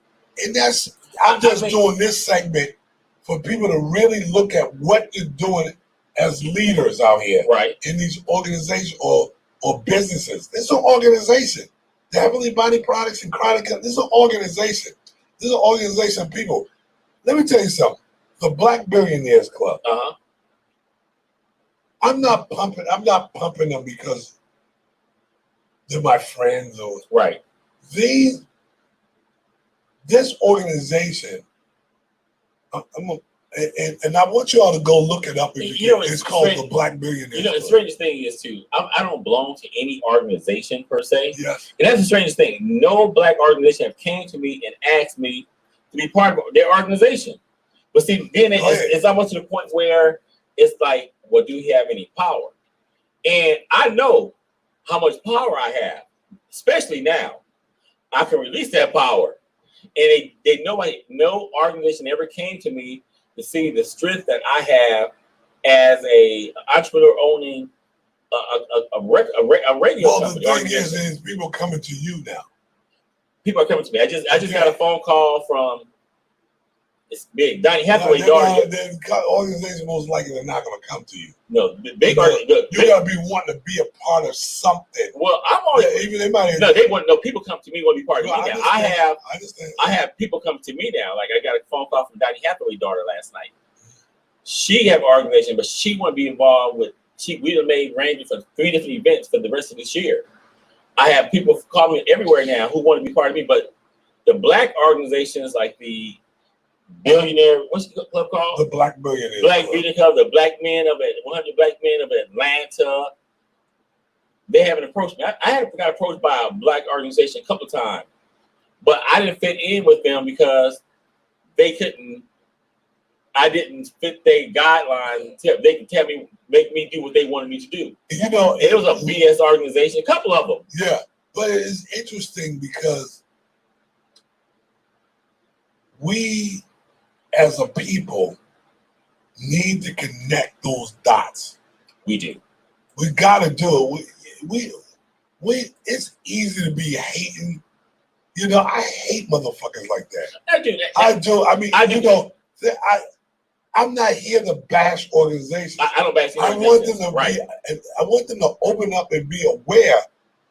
Speaker 2: that's, I'm just doing this segment for people to really look at what you're doing as leaders out here,
Speaker 1: right,
Speaker 2: in these organizations or businesses. This is an organization. The Heavenly Body Products and Chronic, this is an organization. This is an organization of people. Let me tell you something. The Black Billionaires Club.
Speaker 1: Uh-huh.
Speaker 2: I'm not pumping them because they're my friends or
Speaker 1: right.
Speaker 2: This organization, and I want you all to go look it up. It's called the Black Billionaires Club.
Speaker 1: The strangest thing is too, I don't belong to any organization per se.
Speaker 2: Yes.
Speaker 1: And that's the strangest thing. No Black organization have came to me and asked me to be part of their organization. But see, then it's almost to the point where it's like, well, do he have any power? And I know how much power I have, especially now. I can release that power. And no organization ever came to me to see the strength that I have as a entrepreneur owning a radio company.
Speaker 2: Well, the thing is people coming to you now.
Speaker 1: People are coming to me. I just got a phone call from it's big Donnie Hathaway daughter.
Speaker 2: The organization most likely they're not going to come to you.
Speaker 1: No,
Speaker 2: you got to be wanting to be a part of something.
Speaker 1: Well, I'm already
Speaker 2: even they might.
Speaker 1: People come to me want to be part of me now. I have people come to me now. Like I got a phone call from Donnie Hathaway daughter last night. She have an organization, but she want to be involved with. We have made arrangements for 3 different events for the rest of this year. I have people call me everywhere now who want to be part of me, but the Black organizations like the Billionaire, what's the club called?
Speaker 2: The Black Billionaires.
Speaker 1: Black Billionaire Club, the Black Men of it, 100 Black Men of Atlanta. They haven't approached me. I got approached by a Black organization a couple of times, but I didn't fit in with them because they couldn't. I didn't fit their guidelines. They could make me do what they wanted me to do. It was a BS organization, a couple of them.
Speaker 2: Yeah, but it's interesting because we, as a people, need to connect those dots.
Speaker 1: We do.
Speaker 2: We got to do it. We. It's easy to be hating. I hate motherfuckers like that.
Speaker 1: I do.
Speaker 2: I mean, I'm not here to bash organizations.
Speaker 1: I don't bash
Speaker 2: organizations. I want them to open up and be aware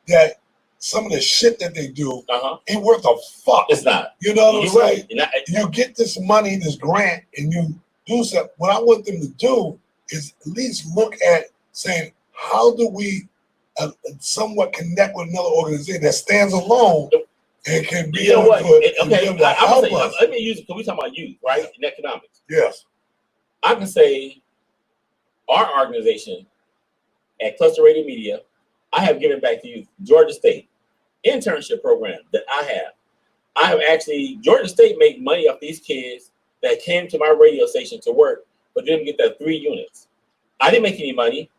Speaker 2: that some of the shit that they do ain't worth a fuck.
Speaker 1: It's not.
Speaker 2: You know what I'm saying?
Speaker 1: Right.
Speaker 2: You get this money, this grant, and you do something. What I want them to do is at least look at saying, how do we somewhat connect with another organization that stands alone and can be able to help us?
Speaker 1: Let me use it because we're talking about youth, right? In economics.
Speaker 2: Yes.
Speaker 1: I can say our organization at Cluster Radio Media, I have given back to youth, Georgia State internship program that I have actually, Georgia State make money off these kids that came to my radio station to work, but didn't get their 3 units. I didn't make any money,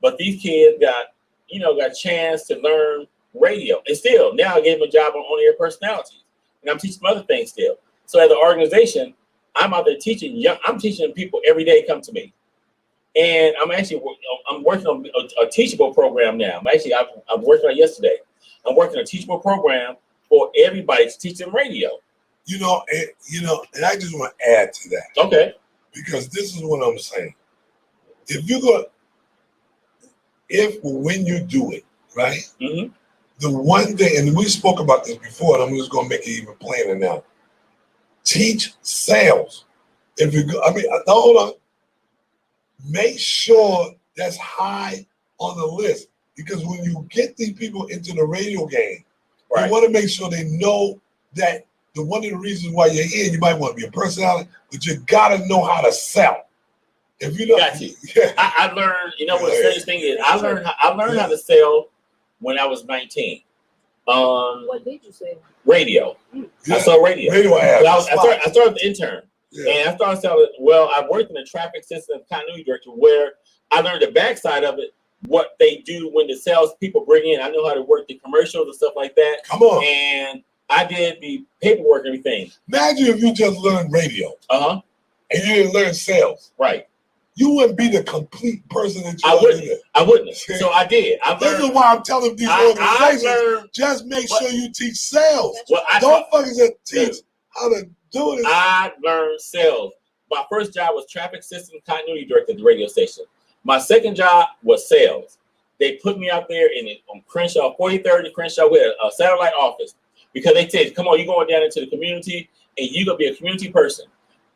Speaker 1: But these kids got a chance to learn radio. And still, now I gave them a job on air personalities. And I'm teaching them other things still. So as an organization, I'm out there teaching I'm teaching people every day come to me. And I'm working on a teachable program now. I'm working on it yesterday. I'm working on a teachable program for everybody to teach them radio.
Speaker 2: And I just want to add to that.
Speaker 1: Okay.
Speaker 2: Because this is what I'm saying. When you do it, right?
Speaker 1: Mm-hmm.
Speaker 2: The one thing, and we spoke about this before, and I'm just going to make it even plainer now. Teach sales. Hold on. Make sure that's high on the list, because when you get these people into the radio game,
Speaker 1: right,
Speaker 2: you want to make sure they know that one of the reasons why you're here, you might want to be a personality, but you got to know how to sell. If you know,
Speaker 1: yeah. I learned. What the strange thing is, I learned how to sell when I was 19.
Speaker 3: What did you say?
Speaker 1: Radio.
Speaker 2: Yeah.
Speaker 1: I saw radio.
Speaker 2: Radio ads.
Speaker 1: I started the intern. Yeah. And I started selling. Well, I worked in the traffic system continuity director, where I learned the backside of it, what they do when the sales people bring in. I know how to work the commercials and stuff like that.
Speaker 2: Come on.
Speaker 1: And I did the paperwork and everything.
Speaker 2: Imagine if you just learned radio.
Speaker 1: And
Speaker 2: you didn't learn sales.
Speaker 1: Right.
Speaker 2: You wouldn't be the complete person that you
Speaker 1: are. I wouldn't. So I did.
Speaker 2: This is why I'm telling these organizations, just make sure you teach sales. Don't fucking just teach how to do it.
Speaker 1: I learned sales. My first job was traffic system continuity director at the radio station. My second job was sales. They put me out there on Crenshaw, 43rd and Crenshaw, with a satellite office, because they said, come on, you're going down into the community and you're going to be a community person.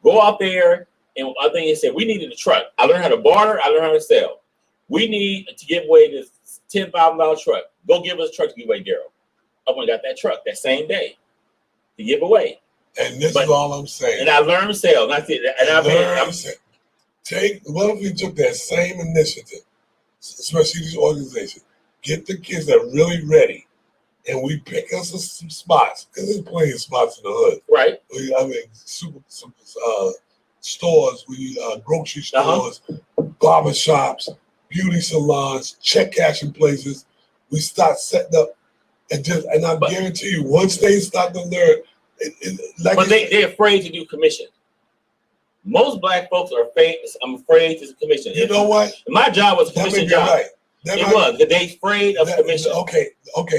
Speaker 1: Go out there. And I think they said, we needed a truck. I learned how to barter. I learned how to sell. We need to give away this $10,000 truck. Go give us a truck to give away, Daryl. I went and got that truck that same day to give away.
Speaker 2: And this is all I'm saying.
Speaker 1: And I learned sales. And I said,
Speaker 2: what if we took that same initiative, especially these organizations, get the kids that are really ready, and we pick us some spots, because there's plenty of spots in the hood.
Speaker 1: Right.
Speaker 2: Super stores, grocery stores, barber shops, beauty salons, check cashing places. We start setting up, and I guarantee you, once they start to learn,
Speaker 1: they're afraid to do commission. Most black folks are afraid. I'm afraid to do commission.
Speaker 2: You know what?
Speaker 1: My job was a commission job.
Speaker 2: Right.
Speaker 1: It was. They're afraid of commission.
Speaker 2: Okay,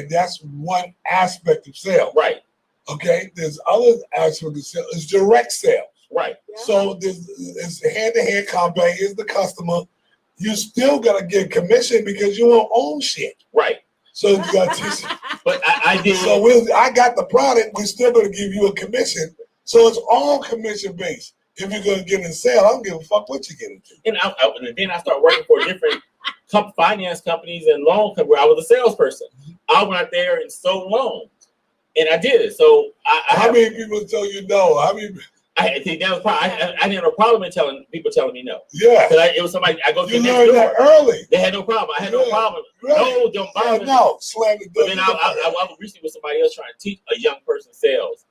Speaker 2: that's one aspect of sales.
Speaker 1: Right.
Speaker 2: Okay, there's other aspects of sales. It's direct sales.
Speaker 1: Right.
Speaker 2: Yeah. So it's hand-to-hand combat. Here's the customer. You still gotta get commission because you don't own shit.
Speaker 1: Right.
Speaker 2: So you got to.
Speaker 1: But I did.
Speaker 2: So I got the product. We're still gonna give you a commission. So it's all commission based. If you're gonna get in sale, I don't give a fuck what you get into.
Speaker 1: And then I started working for different finance companies and loan companies where I was a salesperson. I went out there and sold loans, and I did it. So
Speaker 2: how many people tell you no?
Speaker 1: I think that was probably, I didn't have a problem in telling me no.
Speaker 2: Yeah.
Speaker 1: It was somebody, I go to
Speaker 2: the next door. You learned that early.
Speaker 1: They had no problem. I had no problem. Right. No, don't bother me.
Speaker 2: No, slam the door.
Speaker 1: But then I was recently with somebody else trying to teach a young person sales.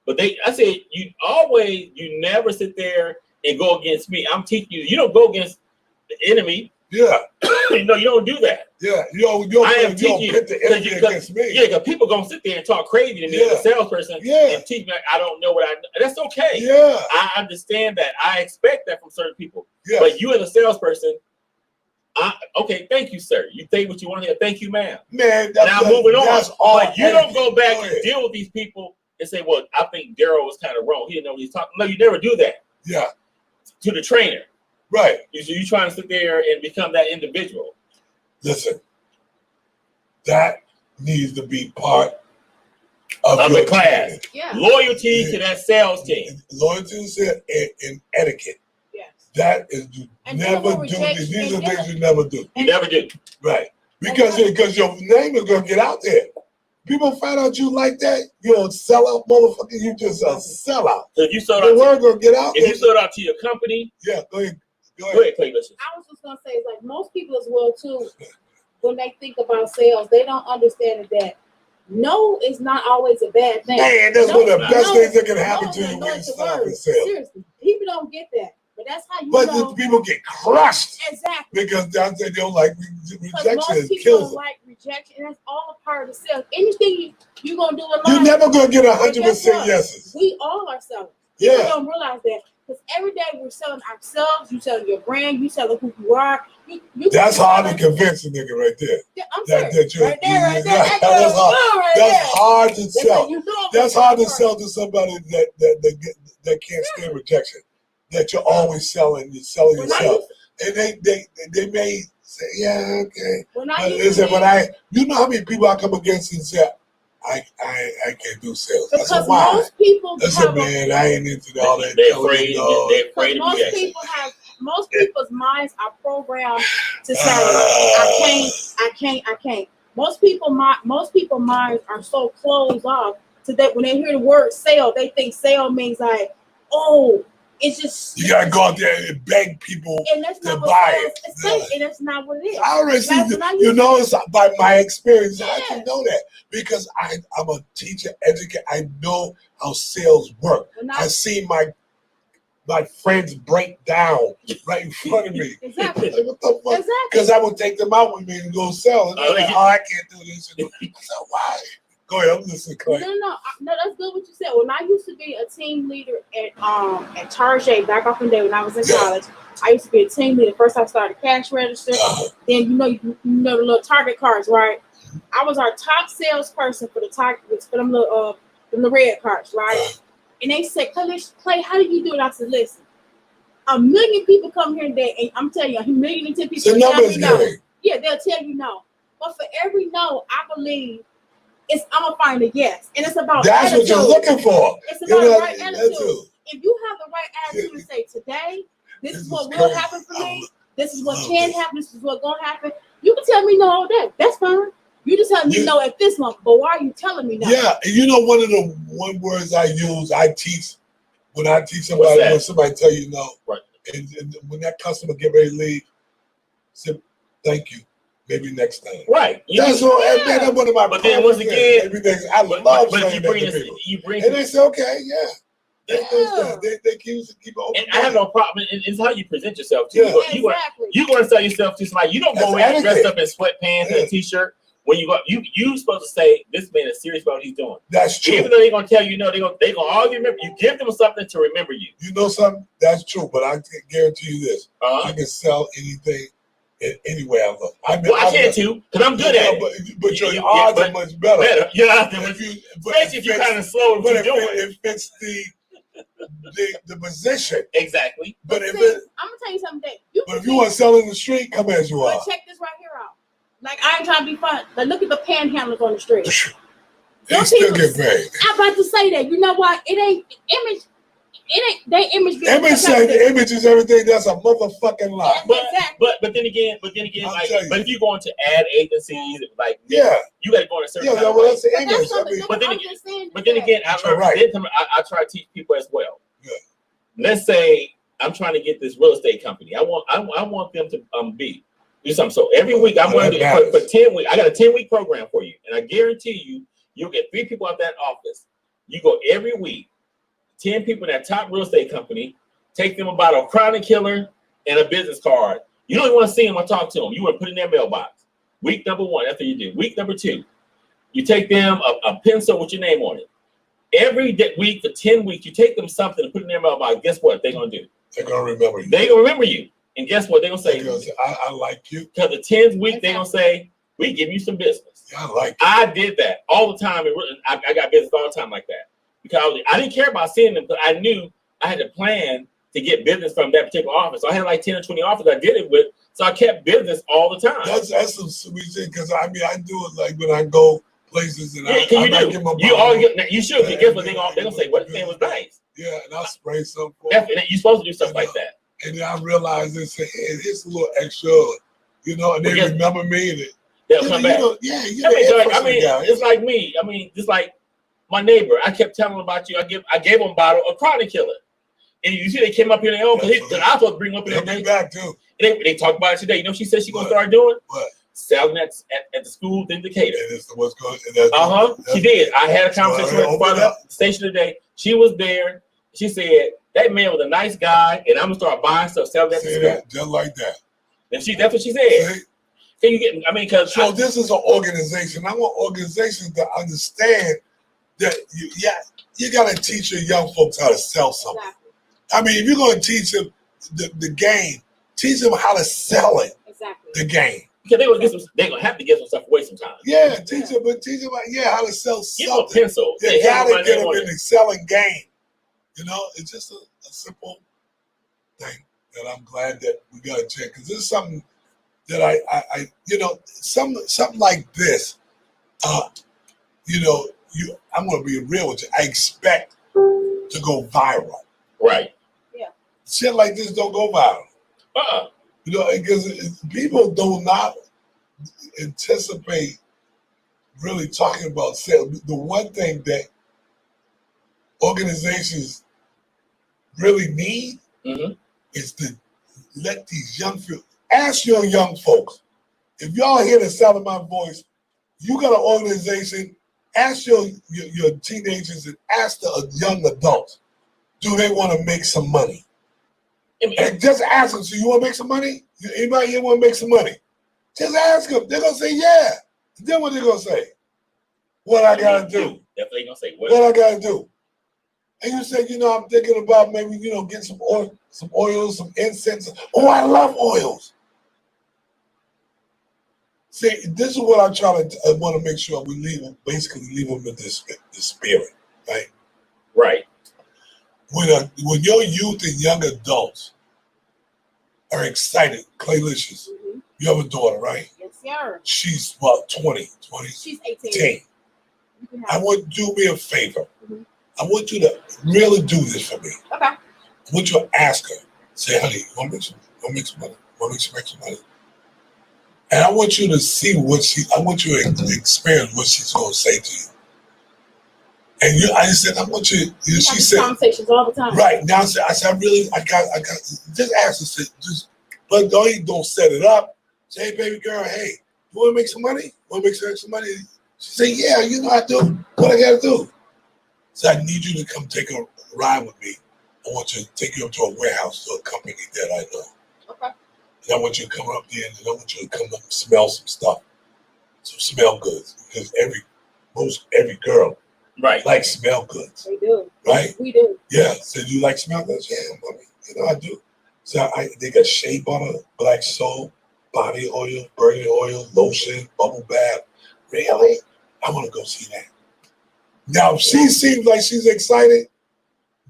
Speaker 1: But I said, you never sit there and go against me. I'm teaching you. You don't go against the enemy.
Speaker 2: Yeah.
Speaker 1: You don't do that.
Speaker 2: Yeah. You don't pit the enemy against me.
Speaker 1: Yeah, because people going to sit there and talk crazy to me as a salesperson and teach me I don't know what I know. That's okay.
Speaker 2: Yeah.
Speaker 1: I understand that. I expect that from certain people.
Speaker 2: Yeah.
Speaker 1: But you as a salesperson, okay, thank you, sir. You think what you want to hear. Thank you, ma'am.
Speaker 2: Man,
Speaker 1: now moving on. But you don't go back
Speaker 2: and
Speaker 1: deal with these people and say, well, I think Daryl was kind of wrong. He didn't know what he's talking. No, you never do that.
Speaker 2: Yeah.
Speaker 1: To the trainer.
Speaker 2: Right.
Speaker 1: You trying to sit there and become that individual.
Speaker 2: Listen, that needs to be part of
Speaker 1: the class.
Speaker 3: Yeah.
Speaker 1: Loyalty to that sales team.
Speaker 2: Loyalty and etiquette.
Speaker 3: Yes.
Speaker 2: That is never do. These are things you never do.
Speaker 1: You never do.
Speaker 2: Right. Because your name is gonna get out there. People find out you like that, you're a sellout motherfucker. You just a sellout.
Speaker 1: So if you sold
Speaker 2: the
Speaker 1: out,
Speaker 2: word gonna get out.
Speaker 1: If you sold out to your company,
Speaker 2: go ahead.
Speaker 1: Go ahead, Clay.
Speaker 3: I was just gonna say, it's like most people as well too. When they think about sales, they don't understand that no is not always a bad thing.
Speaker 2: Man, that's one of the best things that can happen to you when you start with sales.
Speaker 3: Seriously, people don't get that. But that's how you
Speaker 2: But
Speaker 3: know.
Speaker 2: the people get crushed
Speaker 3: Exactly.
Speaker 2: because they don't like
Speaker 3: Because
Speaker 2: rejection.
Speaker 3: most
Speaker 2: It
Speaker 3: people
Speaker 2: kills
Speaker 3: don't
Speaker 2: them.
Speaker 3: like rejection, and that's all a part of the sales. Anything you gonna do in life,
Speaker 2: You're never gonna get
Speaker 3: and guess
Speaker 2: 100%
Speaker 3: what?
Speaker 2: yeses.
Speaker 3: We all are sellers. People
Speaker 2: Yeah.
Speaker 3: don't realize that because every day we're selling ourselves. You selling your brand. You selling who you are. You
Speaker 2: That's hard to
Speaker 3: selling-
Speaker 2: convince a nigga right there.
Speaker 3: Yeah, I'm
Speaker 2: That
Speaker 3: serious.
Speaker 2: you're-
Speaker 3: Right there, right there.
Speaker 2: that's
Speaker 3: That's
Speaker 2: hard.
Speaker 3: right
Speaker 2: That's
Speaker 3: there.
Speaker 2: hard to
Speaker 3: That's
Speaker 2: sell.
Speaker 3: what you doing.
Speaker 2: That's hard to sell to somebody that can't stand rejection. That you're always selling. You're selling
Speaker 3: When I
Speaker 2: yourself,
Speaker 3: used-
Speaker 2: and they may say, yeah, okay.
Speaker 3: When
Speaker 2: But
Speaker 3: I used
Speaker 2: listen,
Speaker 3: to
Speaker 2: when
Speaker 3: be,
Speaker 2: you know how many people I come against and say, I can't do sales. I said,
Speaker 3: because
Speaker 2: why?
Speaker 3: most people
Speaker 2: I said,
Speaker 3: have
Speaker 2: man, I ain't into all that.
Speaker 1: They're
Speaker 2: telling
Speaker 1: afraid.
Speaker 2: you no.
Speaker 1: They're
Speaker 3: because
Speaker 1: afraid of
Speaker 3: most
Speaker 1: rejection.
Speaker 3: people have most people's minds are programmed to say I can't. Most people minds are so closed off to that when they hear the word sale, they think sale means like, oh, it's just
Speaker 2: You gotta go out there and beg people.
Speaker 3: and that's
Speaker 2: to
Speaker 3: not
Speaker 2: buy
Speaker 3: what
Speaker 2: it.
Speaker 3: sales is, and that's not what it is.
Speaker 2: I already see,
Speaker 3: Like, when I
Speaker 2: you
Speaker 3: used
Speaker 2: know, it's by my experience. I
Speaker 3: Yeah.
Speaker 2: can know that because I'm a teacher, educator. I know how sales work.
Speaker 3: When
Speaker 2: I see my friends break down right in front of me.
Speaker 3: Exactly.
Speaker 2: Like, what the fuck?
Speaker 3: Exactly.
Speaker 2: Because I would take them out with me and go sell. And they're like, oh, I can't do this. I said, why? Go ahead, I'm listening, Clay.
Speaker 3: No, that's good what you said. When I used to be a team leader at Target back off in the day when I was in college, I used to be a team leader. First, I started cash register. Then you know the little Target cards, right? I was our top salesperson for the Target for them little red cards, right? And they said, Clay, how do you do it? I said, listen, 1 million people come here today, and I'm telling you, 1,010,000 people
Speaker 2: It's a
Speaker 3: will tell
Speaker 2: numbers
Speaker 3: you no.
Speaker 2: game.
Speaker 3: Yeah, they'll tell you no. But for every no, I believe I'm gonna find a yes, and it's about
Speaker 2: That's
Speaker 3: attitude.
Speaker 2: what you're looking for.
Speaker 3: It's about the right
Speaker 2: That's
Speaker 3: attitude.
Speaker 2: it.
Speaker 3: If you have the right attitude and say, today, this is what will
Speaker 2: crazy.
Speaker 3: happen for me. This is what
Speaker 2: love
Speaker 3: can
Speaker 2: this.
Speaker 3: happen. This is what's gonna happen. You can tell me no all day. That's fine. You just tell me
Speaker 2: Yeah.
Speaker 3: no at this moment. But why are you telling me no?
Speaker 2: Yeah, and you know one of the words I use, I teach when I teach
Speaker 1: What's
Speaker 2: somebody
Speaker 1: that?
Speaker 2: when somebody tell you no,
Speaker 1: Right.
Speaker 2: and when that customer get ready to leave, say thank you, maybe next time.
Speaker 1: Right.
Speaker 2: That's what that's one of my.
Speaker 1: But then once again,
Speaker 2: maybe next, I
Speaker 1: But
Speaker 2: love
Speaker 1: you
Speaker 2: saying
Speaker 1: bring
Speaker 2: that to
Speaker 1: this,
Speaker 2: people,
Speaker 1: you bring,
Speaker 2: and they say okay, yeah.
Speaker 3: Yeah.
Speaker 2: They keep open.
Speaker 1: and I have no problem. It's how you present yourself too.
Speaker 2: Yeah.
Speaker 3: Exactly.
Speaker 1: You going to sell yourself to somebody. You don't go
Speaker 2: That's
Speaker 1: in dressed
Speaker 2: etiquette.
Speaker 1: up in sweatpants and
Speaker 2: Yeah.
Speaker 1: a t-shirt. When you go, you supposed to say this man is serious about what he's doing.
Speaker 2: That's true.
Speaker 1: Even though they're gonna tell you no, they gonna argue. Remember, you give them something to remember you.
Speaker 2: You know something? That's true, but I can guarantee you this: I
Speaker 1: Uh-huh.
Speaker 2: can sell anything anywhere I look. I
Speaker 1: can too, because I'm good at it.
Speaker 2: But your
Speaker 1: Yeah,
Speaker 2: odds
Speaker 1: but
Speaker 2: are much better.
Speaker 1: Better, yeah.
Speaker 2: If you,
Speaker 1: Especially if you're kind of slow in
Speaker 2: but
Speaker 1: what
Speaker 2: if
Speaker 1: you're doing.
Speaker 2: it fits the position.
Speaker 1: Exactly.
Speaker 2: But if
Speaker 3: See,
Speaker 2: it,
Speaker 3: I'm gonna tell you something.
Speaker 2: but if you want to sell in the street, come as you are.
Speaker 3: But check this right here out. Like, I ain't trying to be fun. Like, look at the panhandlers on the street.
Speaker 2: They
Speaker 3: Them
Speaker 2: still
Speaker 3: people-
Speaker 2: get paid.
Speaker 3: I'm about to say that. You know what? It ain't image. It ain't they image. being
Speaker 2: Image say
Speaker 3: protected.
Speaker 2: the image is everything. That's a motherfucking lie.
Speaker 3: Exactly.
Speaker 1: But then again,
Speaker 2: I'll
Speaker 1: like,
Speaker 2: tell you.
Speaker 1: but if you go into ad agencies, like,
Speaker 2: Yeah,
Speaker 1: you got to go in a certain
Speaker 2: yeah.
Speaker 1: kind of
Speaker 2: Well,
Speaker 1: way.
Speaker 2: that's the
Speaker 3: But
Speaker 2: image.
Speaker 3: that's
Speaker 2: I
Speaker 3: something.
Speaker 2: mean,
Speaker 1: But then
Speaker 3: I'm
Speaker 1: again-
Speaker 3: just saying.
Speaker 1: But then again,
Speaker 2: You're right.
Speaker 1: I try to teach people as well.
Speaker 2: Yeah.
Speaker 1: Let's say I'm trying to get this real estate company. I want them to do something. So every week I'm going to
Speaker 2: that
Speaker 1: for 10 weeks. I got a 10-week program for you, and I guarantee you'll get 3 people out that office. You go every week, 10 people in that top real estate company. Take them about a chronic killer and a business card. You don't even want to see them or talk to them. You want to put it in their mailbox. Week number 1, that's what you do. Week number 2, you take them a pencil with your name on it. Every week for 10 weeks, you take them something and put it in their mailbox. Guess what they're going to do?
Speaker 2: they're gonna remember you.
Speaker 1: They're going to remember you. And guess what? They're going to say,
Speaker 2: They're gonna say, I like you.
Speaker 1: because the 10th week, they're going to say, we give you some business.
Speaker 2: Yeah, I like you.
Speaker 1: I did that all the time. And I got business all the time like that. Because I didn't care about seeing them, but I knew I had a plan to get business from that particular office. So I had like 10 or 20 offices I did it with. So I kept business all the time.
Speaker 2: That's some sweet shit because I mean I do it like when I go places and
Speaker 1: Yeah,
Speaker 2: I
Speaker 1: can
Speaker 2: might
Speaker 1: you
Speaker 2: give them a
Speaker 1: do? You
Speaker 2: bottle.
Speaker 1: all get. You should. Because guess what? They're gonna say, "What this man was nice."
Speaker 2: Yeah, and I spray some for them.
Speaker 1: Definitely, you're supposed to do stuff like that.
Speaker 2: And then I realize they say, hey, here's a little extra, you know, and they
Speaker 1: Because-
Speaker 2: remember me. And
Speaker 1: They'll
Speaker 2: you
Speaker 1: come
Speaker 2: know,
Speaker 1: back.
Speaker 2: you're
Speaker 1: I
Speaker 2: the
Speaker 1: mean,
Speaker 2: head
Speaker 1: like,
Speaker 2: person guy.
Speaker 1: it's like me. I mean, just like my neighbor. I kept telling him about you. I gave him a bottle of Chronic Killer, and you see they came up here and they because I was supposed to bring them up here.
Speaker 2: They'll be back too.
Speaker 1: They talked about it today. You know, she said she's gonna
Speaker 2: What?
Speaker 1: start doing
Speaker 2: What?
Speaker 1: selling at the school in Decatur.
Speaker 2: And it's what's going. And that's,
Speaker 1: She did. I had a conversation with
Speaker 2: Open
Speaker 1: her
Speaker 2: up.
Speaker 1: at the station today. She was there. She said, that man was a nice guy, and I'm gonna start buying stuff, selling that to
Speaker 2: Say
Speaker 1: school.
Speaker 2: that, just like that.
Speaker 1: And that's what she said.
Speaker 2: See?
Speaker 1: Can you get? I mean, because
Speaker 2: So this is an organization. I want organizations to understand that you got to teach your young folks how to sell something.
Speaker 3: Exactly.
Speaker 2: I mean, if you're going to teach them the game, teach them how to sell it.
Speaker 3: Exactly.
Speaker 2: The game.
Speaker 1: because they're gonna have to give some stuff away sometimes.
Speaker 2: Yeah, teach them how to sell
Speaker 1: Give them a
Speaker 2: something.
Speaker 1: pencil.
Speaker 2: You
Speaker 1: They have
Speaker 2: gotta
Speaker 1: money,
Speaker 2: get
Speaker 1: they
Speaker 2: them
Speaker 1: want
Speaker 2: in
Speaker 1: it.
Speaker 2: the selling game. You know, it's just a simple thing that I'm glad that we got to check, because this is something that I something like this. I'm gonna be real with you. I expect to go viral.
Speaker 1: Right.
Speaker 2: Shit like this don't go viral. You know, because people do not anticipate really talking about sales. The one thing that organizations really need is to let these young people, ask your young folks, if y'all hear the sound of my voice, you got an organization, ask your teenagers and ask the young adults, do they want to make some money? And just ask them, so you want to make some money? Anybody here want to make some money? Just ask them. They're going to say, yeah. Then what they going to say? What I got to do?
Speaker 1: That's what they gonna say.
Speaker 2: What I got to do? And you say, I'm thinking about maybe, get some oils, some incense. Oh, I love oils. See, this is what I want to make sure we leave them with this spirit, right?
Speaker 1: Right.
Speaker 2: When your youth and young adults are excited, Claylicious, you have a daughter, right?
Speaker 3: Yes, sir.
Speaker 2: She's about 20.
Speaker 3: She's 18.
Speaker 2: 10. I want you to do me a favor. I want you to really do this for me.
Speaker 3: Okay.
Speaker 2: I want you to ask her, say, honey, you want to make some money? Want to make some extra money? And I want you to see I want you to experience what she's going to say to you. And I said, I want you, she said,
Speaker 3: conversations all the time.
Speaker 2: right. Now I said, I got, just ask her, but don't set it up. Say, hey, baby girl, hey, you want to make some money? Want to make some extra money? She said, yeah, I do. What I got to do? So I need you to come take a ride with me. I want you to take you up to a warehouse, to a company that I know.
Speaker 3: Okay.
Speaker 2: And I want you to come up there, and I want you to come up and smell some stuff, some smell goods, because every girl likes smell goods.
Speaker 3: They do.
Speaker 2: Right?
Speaker 3: We do.
Speaker 2: Yeah. So you like smell goods? Yeah, mommy. I do. So they got shea butter, black soap, body oil, burning oil, lotion, bubble bath. Really? I want to go see that. Now, if she seems like she's excited,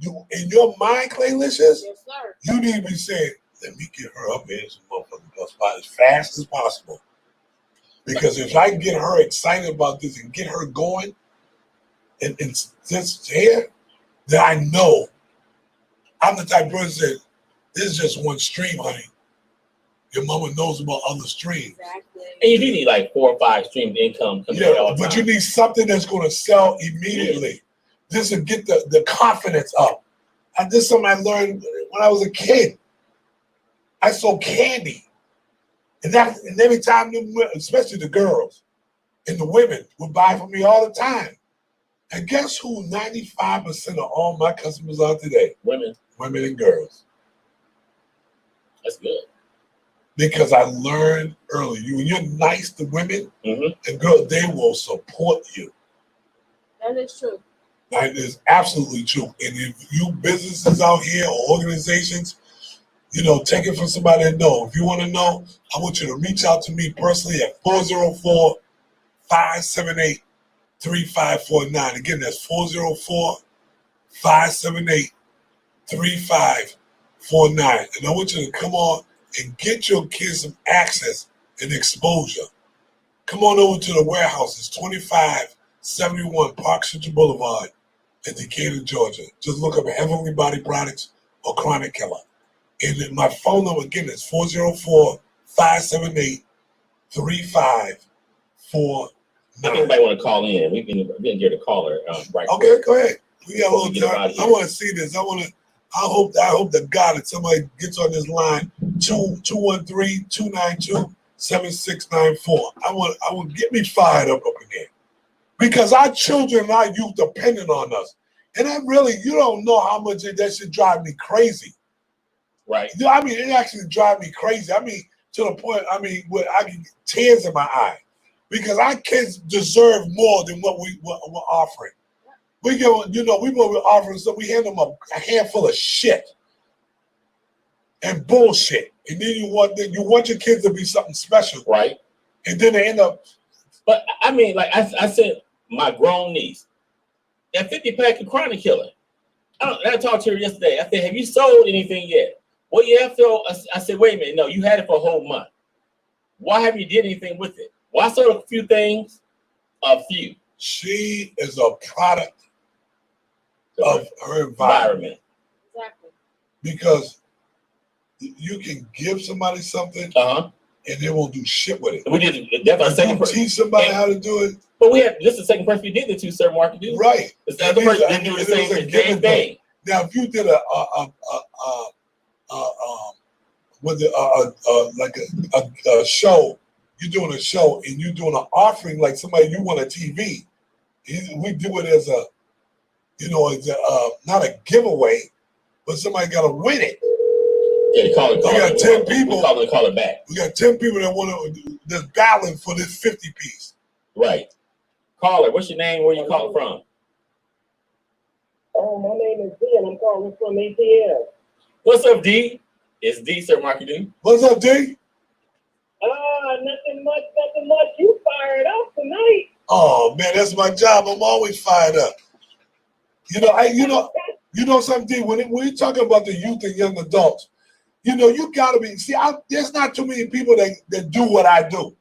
Speaker 2: you in your mind, Claylicious,
Speaker 3: Yes, sir.
Speaker 2: you need to be saying, let me get her up here in some motherfucking bus spot as fast as possible. Because if I can get her excited about this and get her going, and just here, then I know I'm the type of person that this is just one stream, honey. Your mama knows about other streams.
Speaker 3: Exactly.
Speaker 1: And you do need like 4 or 5 streams of income coming in all the
Speaker 2: But
Speaker 1: time.
Speaker 2: you need something that's going to sell immediately. This will get the confidence up. And this is something I learned when I was a kid. I sold candy. And every time, especially the girls and the women, would buy from me all the time. And guess who 95% of all my customers are today?
Speaker 1: Women
Speaker 2: and girls.
Speaker 1: That's good.
Speaker 2: Because I learned early, when you're nice to women and girls, they will support you.
Speaker 3: That is true.
Speaker 2: That is absolutely true. And if you businesses out here or organizations, take it from somebody that know. If you want to know, I want you to reach out to me personally at 404-578-3549. Again, that's 404-578-3549. And I want you to come on and get your kids some access and exposure. Come on over to the warehouse. It's 2571 Park Central Boulevard in Decatur, Georgia. Just look up Heavenly Body Products or Chronic Killer. And then my phone number again is 404-578-3549.
Speaker 1: I think anybody want to call in. We can get a caller right.
Speaker 2: Okay, go ahead. We got a little
Speaker 1: Get out
Speaker 2: time.
Speaker 1: of here.
Speaker 2: I want to see this. I hope to God that somebody gets on this line 213-292-7694. I want get me fired up again. Because our children and our youth depending on us. And that really, you don't know how much that should drive me crazy.
Speaker 1: Right.
Speaker 2: You know, I mean, it actually drives me crazy. I mean, to the point, I mean, where I get tears in my eye because our kids deserve more than what we're offering. We go, you know, we're offering stuff. We hand them a handful of shit and bullshit, and then you want your kids to be something special,
Speaker 1: Right.
Speaker 2: and then they end up.
Speaker 1: But I mean, like I said, my grown niece, that 50-pack of Chronic Killer. I talked to her yesterday. I said, "Have you sold anything yet?" Well, yeah, Phil. I said, "Wait a minute. No, you had it for a whole month. Why haven't you did anything with it?" Well, I sold a few things. A few.
Speaker 2: She is a product of her environment.
Speaker 3: Exactly.
Speaker 2: Because you can give somebody something and they won't do shit with it.
Speaker 1: We did. That's our second person.
Speaker 2: Teach somebody how to do it.
Speaker 1: But this is the second person we did it to, Sir Mark.
Speaker 2: Right.
Speaker 1: It's the other person didn't do the same thing.
Speaker 2: Now, if you did a show, you're doing a show and you're doing an offering like somebody you want a TV. We do it as a, you know, as not a giveaway, but somebody got to win it.
Speaker 1: Yeah, call it.
Speaker 2: We got 10 people.
Speaker 1: Call it back.
Speaker 2: We got 10 people that want to that's battling for this 50 piece.
Speaker 1: Right. Caller, what's your name? Where you calling from?
Speaker 4: Oh, my name is D, and I'm calling from ATL.
Speaker 1: What's up, D? It's D, Sir Mark.
Speaker 2: What's up, D?
Speaker 4: Nothing much. You fired up tonight.
Speaker 2: Oh man, that's my job. I'm always fired up. You know something, D. When you're talking about the youth and young adults, you know, you gotta be. See, there's not too many people that do what I do.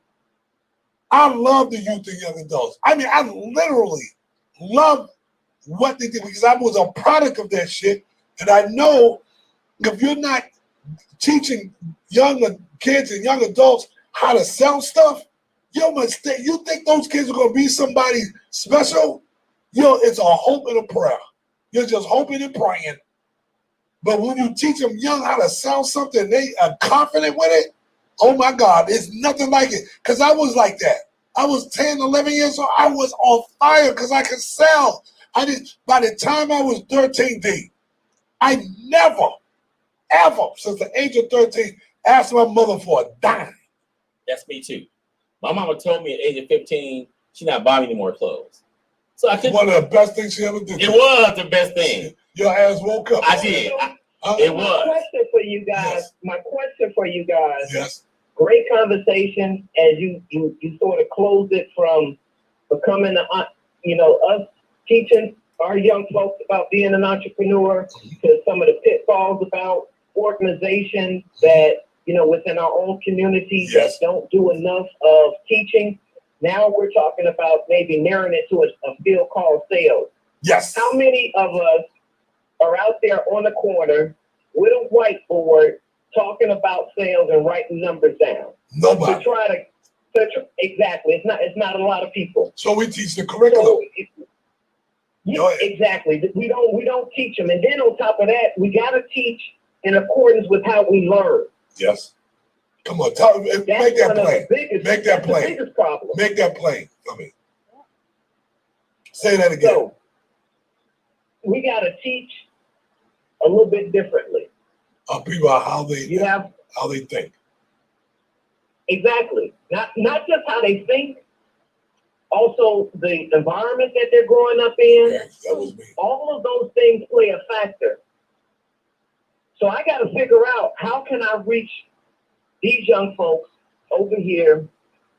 Speaker 2: I love the youth and young adults. I mean, I literally love what they do because I was a product of that shit, and I know if you're not teaching young kids and young adults how to sell stuff, you're a mistake. You think those kids are gonna be somebody special? It's a hope and a prayer. You're just hoping and praying. But when you teach them young how to sell something, they are confident with it. Oh my God, it's nothing like it. Because I was like that. I was 10, 11 years old. I was on fire because I could sell. By the time I was 13, D, I never, ever, since the age of 13, asked my mother for a dime.
Speaker 1: That's me too. My mama told me at the age of 15, she not buying any more clothes. So I couldn't.
Speaker 2: One of the best things she ever did.
Speaker 1: It was the best thing.
Speaker 2: Your ass woke up.
Speaker 1: I did. It was.
Speaker 4: My question for you guys.
Speaker 2: Yes.
Speaker 4: My question for you guys.
Speaker 2: Yes.
Speaker 4: Great conversation as you sort of close it from becoming us teaching our young folks about being an entrepreneur to some of the pitfalls about organizations that, within our own communities that don't do enough of teaching. Now we're talking about maybe narrowing it to a field called sales.
Speaker 2: Yes.
Speaker 4: How many of us are out there on the corner with a whiteboard talking about sales and writing numbers down?
Speaker 2: Nobody.
Speaker 4: Exactly. It's not a lot of people.
Speaker 2: So we teach the curriculum.
Speaker 4: Exactly. We don't teach them. And then on top of that, we got to teach in accordance with how we learn.
Speaker 2: Yes. Come on, make that plain. Make that plain.
Speaker 4: The biggest problem.
Speaker 2: Make that plain. I mean, say that again.
Speaker 4: So we got to teach a little bit differently.
Speaker 2: People how they think.
Speaker 4: Exactly. Not just how they think, also the environment that they're growing up in.
Speaker 2: Yes, that was me.
Speaker 4: All of those things play a factor. So I got to figure out how can I reach these young folks over here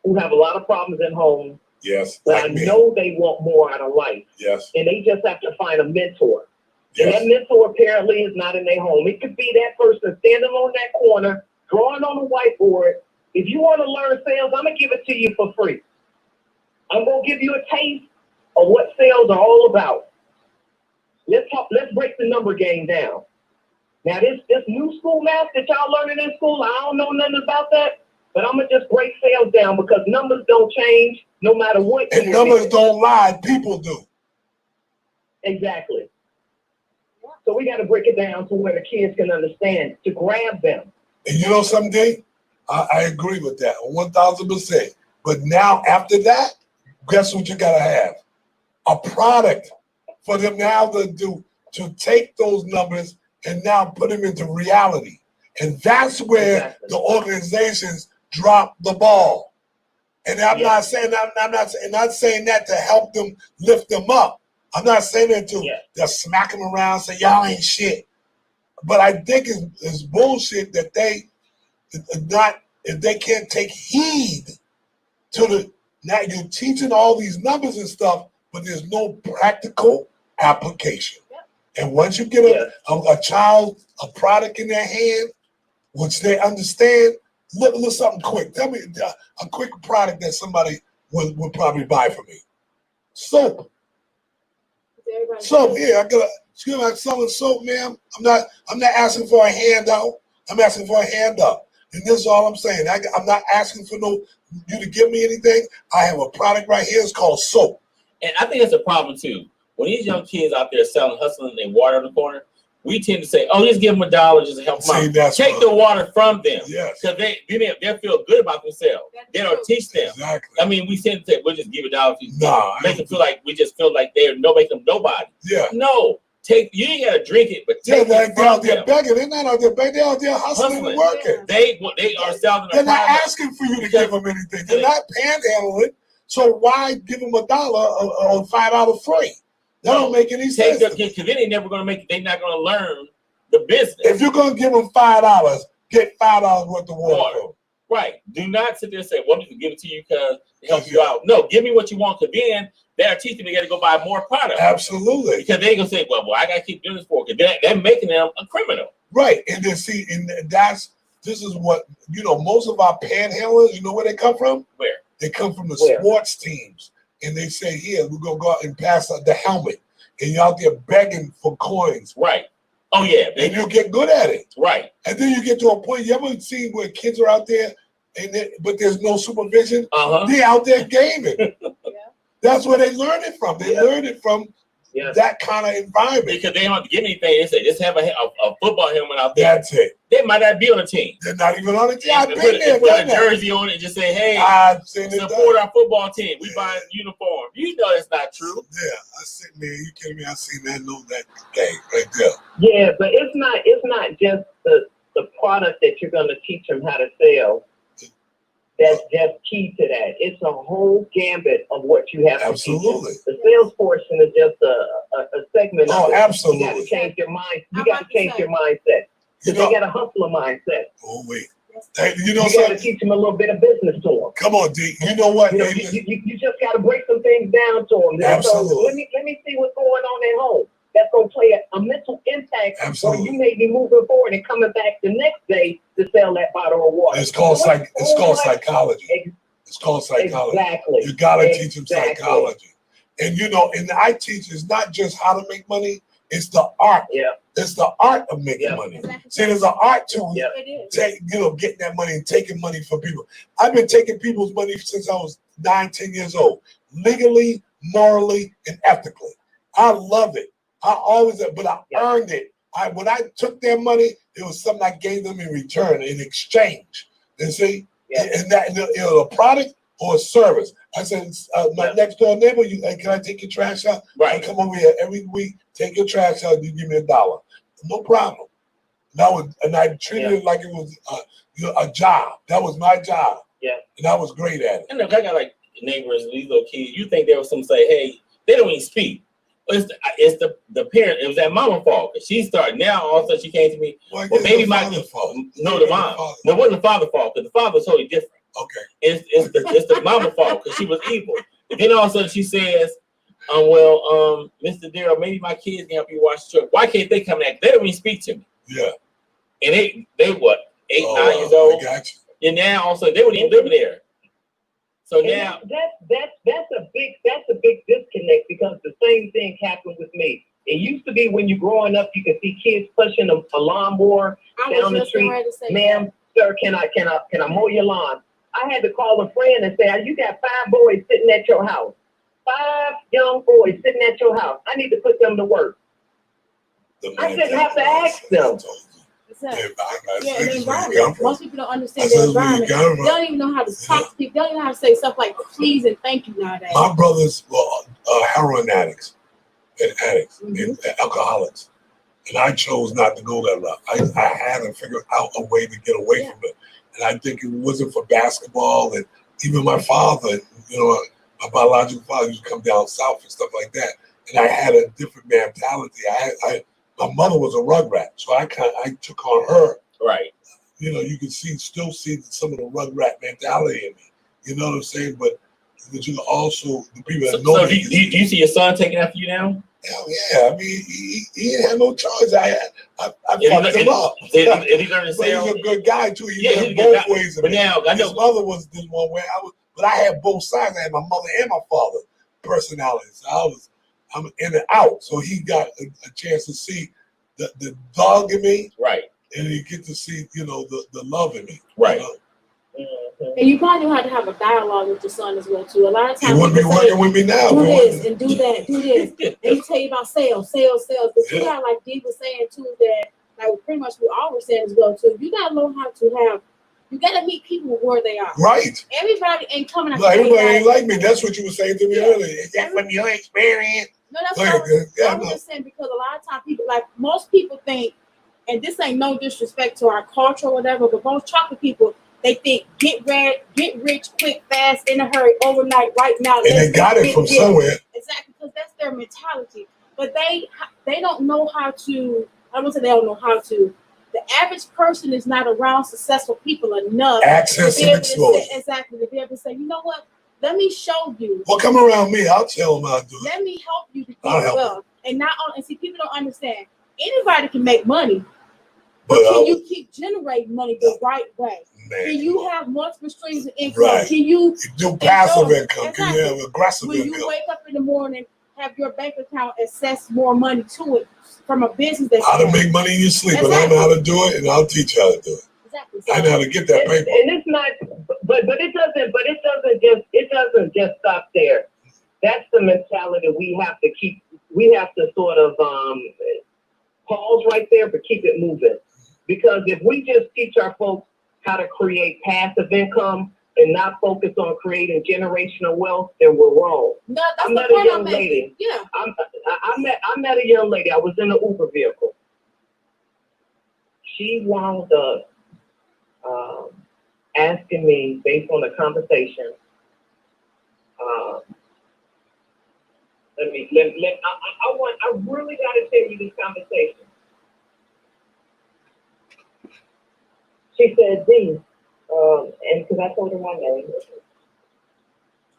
Speaker 4: who have a lot of problems at home.
Speaker 2: Yes.
Speaker 4: But I know they want more out of life.
Speaker 2: Yes.
Speaker 4: And they just have to find a mentor.
Speaker 2: Yes.
Speaker 4: And that mentor apparently is not in their home. It could be that person standing on that corner, drawing on the whiteboard. If you want to learn sales, I'm going to give it to you for free. I'm going to give you a taste of what sales are all about. Let's break the number game down. Now, this new school math that y'all learning in school, I don't know nothing about that, but I'm going to just break sales down because numbers don't change no matter what.
Speaker 2: And numbers don't lie, people do.
Speaker 4: Exactly. So we got to break it down to where the kids can understand, to grab them.
Speaker 2: And you know something, Dave? I agree with that 1,000%. But now after that, guess what you got to have? A product for them now to take those numbers and now put them into reality. And that's where
Speaker 4: Exactly.
Speaker 2: the organizations drop the ball. And I'm
Speaker 4: Yeah.
Speaker 2: not saying not saying that to help them lift them up. I'm not saying that to
Speaker 4: Yeah.
Speaker 2: just smack them around, say y'all ain't shit. But I think it's bullshit that if they can't take heed to now you're teaching all these numbers and stuff, but there's no practical application.
Speaker 3: Yep.
Speaker 2: And once you get a child a product in their hand, which they understand, look something quick. Tell me a quick product that somebody would probably buy for me. Soap. Soap. Yeah, excuse me, I'm selling soap, ma'am. I'm not asking for a handout. I'm asking for a hand up. And this is all I'm saying. I'm not asking for you to give me anything. I have a product right here. It's called soap.
Speaker 1: And I think it's a problem too. When these young kids out there selling, hustling, they water on the corner, we tend to say, "Oh, just give them $1 just to help them out." Take the water from them,
Speaker 2: Yes.
Speaker 1: because they'll feel good about themselves. They don't teach them.
Speaker 2: Exactly.
Speaker 1: I mean, we tend to say, "We'll just give $1 to you."
Speaker 2: Nah,
Speaker 1: Make them feel like they're make them nobody.
Speaker 2: Yeah.
Speaker 1: No, you ain't gotta drink it, but
Speaker 2: Yeah,
Speaker 1: take it
Speaker 2: they're out
Speaker 1: from
Speaker 2: there
Speaker 1: them.
Speaker 2: begging. They're not out there begging. They're out there hustling and working.
Speaker 1: They are selling.
Speaker 2: They're not asking for you to give them anything. They're not panhandling. So why give them $1 or $5 free? That don't make any sense.
Speaker 1: Because then they're never gonna make it. They're not gonna learn the business.
Speaker 2: If you're gonna give them $5, get $5 worth of water.
Speaker 1: Right. Do not sit there and say, "Well, I'm just gonna give it to you because it helps you out." No, give me what you want, because then they're teaching they got to go buy more product.
Speaker 2: Absolutely.
Speaker 1: Because they're gonna say, "Well, I gotta keep doing this for," because they're making them a criminal.
Speaker 2: Right. And then see, this is what most of our panhandlers, where they come from?
Speaker 1: Where?
Speaker 2: They come from the sports teams. And they say, "Here, we're gonna go out and pass out the helmet." And you're out there begging for coins.
Speaker 1: Right. Oh yeah.
Speaker 2: And you get good at it.
Speaker 1: Right.
Speaker 2: And then you get to a point, you ever seen where kids are out there but there's no supervision? They're out there gaming. That's where they learn it from. They learn it from that kind of environment.
Speaker 1: Because they don't have to get anything. They say, just have a football helmet out there.
Speaker 2: That's it.
Speaker 1: They might not be on the team.
Speaker 2: They're not even on the team. I've been
Speaker 1: Put
Speaker 2: there.
Speaker 1: a jersey on it and just say, "Hey, support our football team. We buying uniform." You know that's not true.
Speaker 2: Yeah, I sit there. You kidding me? I seen that game right there.
Speaker 4: Yeah, but it's not just the product that you're going to teach them how to sell. That's just key to that. It's a whole gambit of what you have to teach them.
Speaker 2: Absolutely.
Speaker 4: The sales portion is just a segment of it.
Speaker 2: Absolutely.
Speaker 4: You got to change your mind. You got to change your mindset. They got a hustler mindset.
Speaker 2: Oh wait. Hey,
Speaker 4: you got to teach them a little bit of business to them.
Speaker 2: Come on, D. You know what?
Speaker 4: You just got to break some things down to them.
Speaker 2: Absolutely.
Speaker 4: So let me see what's going on at home. That's going to play a mental impact.
Speaker 2: Absolutely.
Speaker 4: Where you may be moving forward and coming back the next day to sell that bottle of water.
Speaker 2: It's called psychology. It's called psychology.
Speaker 4: Exactly.
Speaker 2: You got to teach them psychology. And and I teach it's not just how to make money, it's the art.
Speaker 4: Yeah.
Speaker 2: It's the art of making money. See, there's an art to getting that money and taking money from people. I've been taking people's money since I was 9-10 years old, legally, morally, and ethically. I love it. I always, but I earned it. When I took their money, it was something I gave them in return, in exchange. You see, and that a product or a service. I said, my next door neighbor, can I take your trash out?
Speaker 1: Right.
Speaker 2: I come over here every week, take your trash out, you give me $1. No problem. And I treated it like it was a job. That was my job.
Speaker 4: Yeah.
Speaker 2: And I was great at it.
Speaker 1: And I got like neighbors, these little kids. You think there was some say, "Hey, they don't even speak." It's the parent. It was that mama fault. She started now. All of a sudden, she came to me. Well, maybe my
Speaker 2: fault.
Speaker 1: No, the mom. No, it wasn't the father's fault because the father was totally different.
Speaker 2: Okay.
Speaker 1: It's the mama fault because she was evil. And then all of a sudden she says, Mr. Darrell, maybe my kids can help you watch the truck. Why can't they come back? They don't even speak to me.
Speaker 2: Yeah.
Speaker 1: And they what? 8, 9 years old.
Speaker 2: I got you.
Speaker 1: And now also they wouldn't even live there. So now
Speaker 4: that's a big disconnect, because the same thing happened with me. It used to be when you're growing up, you could see kids pushing a lawnmower down the street. "Ma'am, sir, can I mow your lawn?" I had to call a friend and say, "You got 5 boys sitting at your house. 5 young boys sitting at your house. I need to put them to work." I didn't have to ask them.
Speaker 3: The environment. Most people don't understand the environment. They don't even know how to talk to people. They don't even know how to say stuff like please and thank you nowadays.
Speaker 2: My brothers were heroin addicts. and addicts
Speaker 3: Mhm.
Speaker 2: and alcoholics. And I chose not to go that route. I had to figure out a way to get away
Speaker 3: Yeah.
Speaker 2: from it. And I think it wasn't for basketball, and even my father, you know, my biological father used to come down south and stuff like that. And I had a different mentality. My mother was a rugrat, so I took on her.
Speaker 1: Right.
Speaker 2: You know, you can still see some of the rugrat mentality in me. You know what I'm saying? But you can also, the people that know
Speaker 1: So
Speaker 2: me.
Speaker 1: do you see your son taking after you now?
Speaker 2: Hell yeah! I mean, he didn't have no choice. I
Speaker 1: Is
Speaker 2: fucked him up.
Speaker 1: he learning to
Speaker 2: But
Speaker 1: sell?
Speaker 2: he's a good guy too. He
Speaker 1: Yeah,
Speaker 2: went
Speaker 1: he's a good
Speaker 2: both
Speaker 1: guy.
Speaker 2: ways.
Speaker 1: But now I
Speaker 2: His
Speaker 1: know.
Speaker 2: mother was this one way. But I had both sides. I had my mother and my father personalities. I'm in and out. So he got a chance to see the dog in me,
Speaker 1: Right.
Speaker 2: and he get to see the love in me.
Speaker 1: Right.
Speaker 2: You know?
Speaker 3: And you probably have to have a dialogue with your son as well too. A lot of
Speaker 2: He
Speaker 3: times
Speaker 2: wouldn't be
Speaker 3: people say,
Speaker 2: working with me now.
Speaker 3: do
Speaker 2: if he
Speaker 3: this
Speaker 2: wasn't.
Speaker 3: and do that, do this. And he tell you about sales. But you
Speaker 2: Yeah.
Speaker 3: got, like Dee was saying too, that like pretty much we all were saying as well too. You gotta learn how to you gotta meet people where they are.
Speaker 2: Right.
Speaker 3: Everybody ain't coming out.
Speaker 2: No, everybody ain't like me. That's what you were saying to me
Speaker 3: Yeah.
Speaker 2: earlier. Is that from your experience?
Speaker 3: No, that's
Speaker 2: Like,
Speaker 3: I was just saying, because a lot of times people, like most people think, and this ain't no disrespect to our culture or whatever, but most chocolate people, they think get rich quick, fast, in a hurry, overnight, right now.
Speaker 2: And they got it from somewhere.
Speaker 3: Exactly, because that's their mentality. But they don't know how to. I won't say they don't know how to. The average person is not around successful people enough
Speaker 2: Access
Speaker 3: to be
Speaker 2: and
Speaker 3: able to say,
Speaker 2: exposure.
Speaker 3: exactly, to be able to say, you know what? Let me show you.
Speaker 2: Well, come around me. I'll tell them how to do it.
Speaker 3: Let me help you to get
Speaker 2: I'll help
Speaker 3: wealth. And not on, and see, people don't understand. Anybody can make money,
Speaker 2: But
Speaker 3: can you keep generating money the right way?
Speaker 2: man,
Speaker 3: Can you have multiple streams of income?
Speaker 2: Right.
Speaker 3: Can you
Speaker 2: do passive
Speaker 3: enjoy-
Speaker 2: income? Can
Speaker 3: Exactly.
Speaker 2: you have aggressive
Speaker 3: when you
Speaker 2: income?
Speaker 3: wake up in the morning, have your bank account access more money to it from a business that's
Speaker 2: How to make money in your sleep, and I know how to do it, and I'll teach you how to do it.
Speaker 3: exactly.
Speaker 2: I know how to get that paper.
Speaker 4: And it's not, but it doesn't just stop there. That's the mentality we have to keep. We have to sort of pause right there, but keep it moving. Because if we just teach our folks how to create passive income and not focus on creating generational wealth, then we're wrong.
Speaker 3: No, that's
Speaker 4: I
Speaker 3: the
Speaker 4: met a
Speaker 3: point
Speaker 4: young
Speaker 3: I'm making.
Speaker 4: lady.
Speaker 3: Yeah.
Speaker 4: I met a young lady. I was in an Uber vehicle. She wound up asking me, based on the conversation, I really got to tell you this conversation. She said, Dee, and because I told her my name,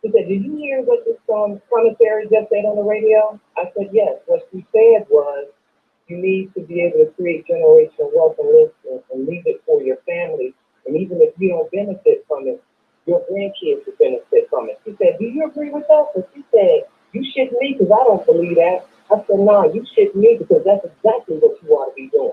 Speaker 4: she said, did you hear what this commissary just said on the radio? I said, yes. What she said was, you need to be able to create generational wealth and leave it for your family. And even if you don't benefit from it, your grandkids will benefit from it. She said, do you agree with that? And she said, you shouldn't me because I don't believe that. I said, no, you shouldn't me because that's exactly what you ought to be doing.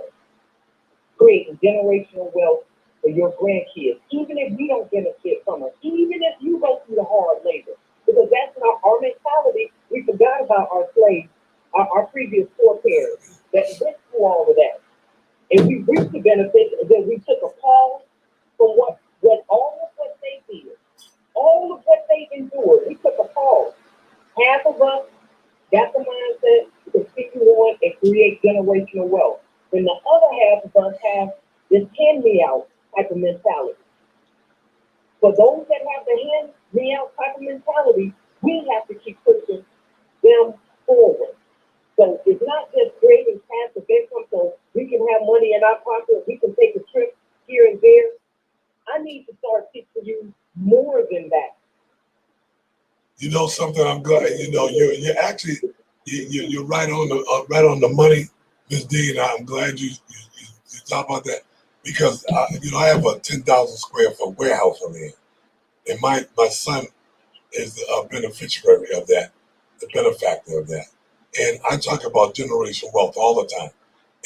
Speaker 4: Creating generational wealth for your grandkids, even if you don't benefit from it, even if you go through the hard labor. Because that's not our mentality. We forgot about our slaves, our previous foreparents that went through all of that. And we reaped the benefits, and then we took a pause from what all of what they did, all of what they endured. We took a pause. Half of us got the mindset to continue on and create generational wealth. Then the other half of us have this hand me out type of mentality. For those that have the hand me out type of mentality, we have to keep pushing them forward. So it's not just creating passive income so we can have money in our pocket, we can take a trip here and there. I need to start teaching you more than that.
Speaker 2: You know something? I'm glad. You're actually you're right on the money, Ms. D. And I'm glad you talk about that because I have a 10,000 square foot warehouse on there, and my son is a beneficiary of that, the benefactor of that. And I talk about generational wealth all the time.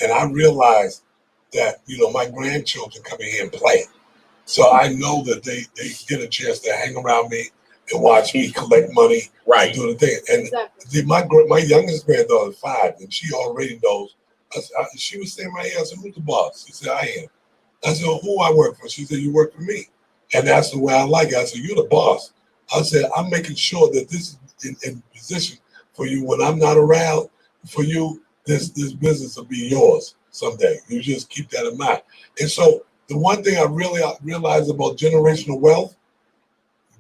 Speaker 2: And I realize that, my grandchildren come in here and play. So I know that they get a chance to hang around me and watch me collect money,
Speaker 1: Right.
Speaker 2: and do the thing. And
Speaker 3: Exactly.
Speaker 2: my youngest granddaughter is 5, and she already knows. She was saying right here, I said, who's the boss? She said, I am. I said, well, who I work for? She said, you work for me. And that's the way I like it. I said, you're the boss. I said, I'm making sure that this is in position for you when I'm not around, for you, this business will be yours someday. You just keep that in mind. And so the one thing I really realized about generational wealth,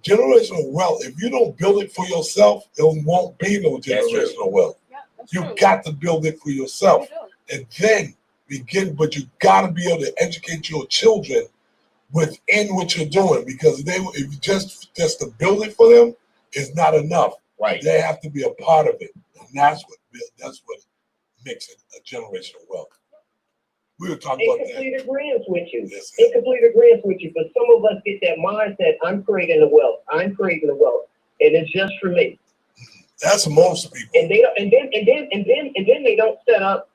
Speaker 2: if you don't build it for yourself, it won't be no generational wealth.
Speaker 3: Yeah, that's
Speaker 2: You
Speaker 3: true.
Speaker 2: got to build it for yourself.
Speaker 3: You do.
Speaker 2: And then but you got to be able to educate your children within what you're doing, because if you just to build it for them is not enough.
Speaker 1: Right.
Speaker 2: They have to be a part of it, and that's what makes it a generational wealth. We were talking
Speaker 4: In
Speaker 2: about that.
Speaker 4: complete agreement with you.
Speaker 2: Yes,
Speaker 4: In complete agreement with you. But some of us get that mindset, I'm creating the wealth. I'm creating the wealth. And it's just for me.
Speaker 2: That's most people.
Speaker 4: And they don't, and then they don't set up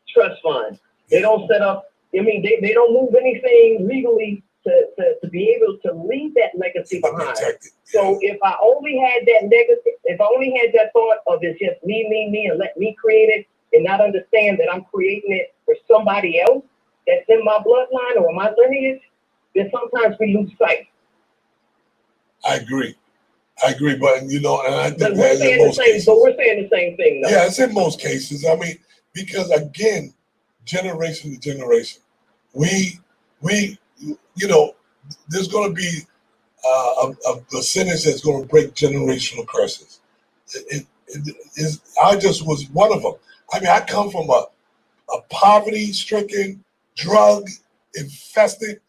Speaker 4: trust funds. They don't set up, they don't move anything legally to be able to leave that legacy behind.
Speaker 2: Protected.
Speaker 4: So if I only had that legacy, if I only had that thought of it's just me, and let me create it, and not understand that I'm creating it for somebody else that's in my bloodline or my lineage, then sometimes we lose sight.
Speaker 2: I agree, but and I think
Speaker 4: But we're
Speaker 2: that in
Speaker 4: saying the
Speaker 2: most
Speaker 4: same.
Speaker 2: cases.
Speaker 4: But we're saying the same thing, though.
Speaker 2: Yeah, it's in most cases. I mean, because again, generation to generation, we there's going to be a percentage that's going to break generational curses. I just was one of them. I mean, I come from a poverty-stricken, drug-infested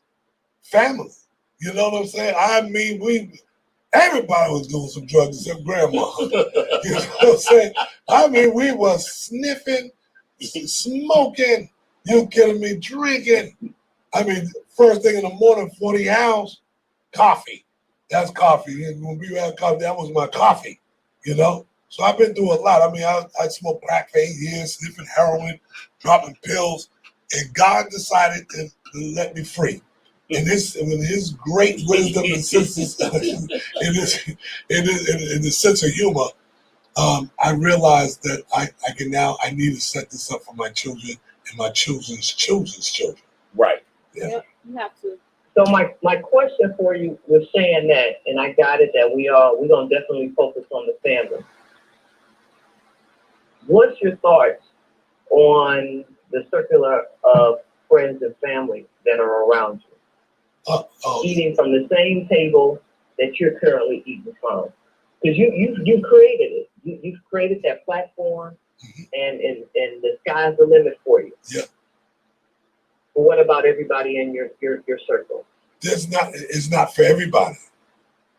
Speaker 2: family. You know what I'm saying? I mean, everybody was doing some drugs except grandma. You know what I'm saying? I mean, we was sniffing, smoking, you kidding me, drinking. I mean, first thing in the morning, 40 ounce, coffee. That's coffee. And when we had coffee, that was my coffee, So I've been through a lot. I mean, I smoked crack for 8 years, sniffing heroin, dropping pills, and God decided to let me free. And in his great wisdom and sense, in the sense of humor, I realized that I need to set this up for my children and my children's children's children.
Speaker 1: Right.
Speaker 2: Yeah.
Speaker 3: Yep, you have to.
Speaker 4: So my question for you was saying that, and I got it, that we're gonna definitely focus on the family. What's your thoughts on the circular of friends and family that are around you, eating from the same table that you're currently eating from? Because you created it. You've created that platform, and the sky's the limit for you.
Speaker 2: Yeah.
Speaker 4: But what about everybody in your circle?
Speaker 2: It's not for everybody.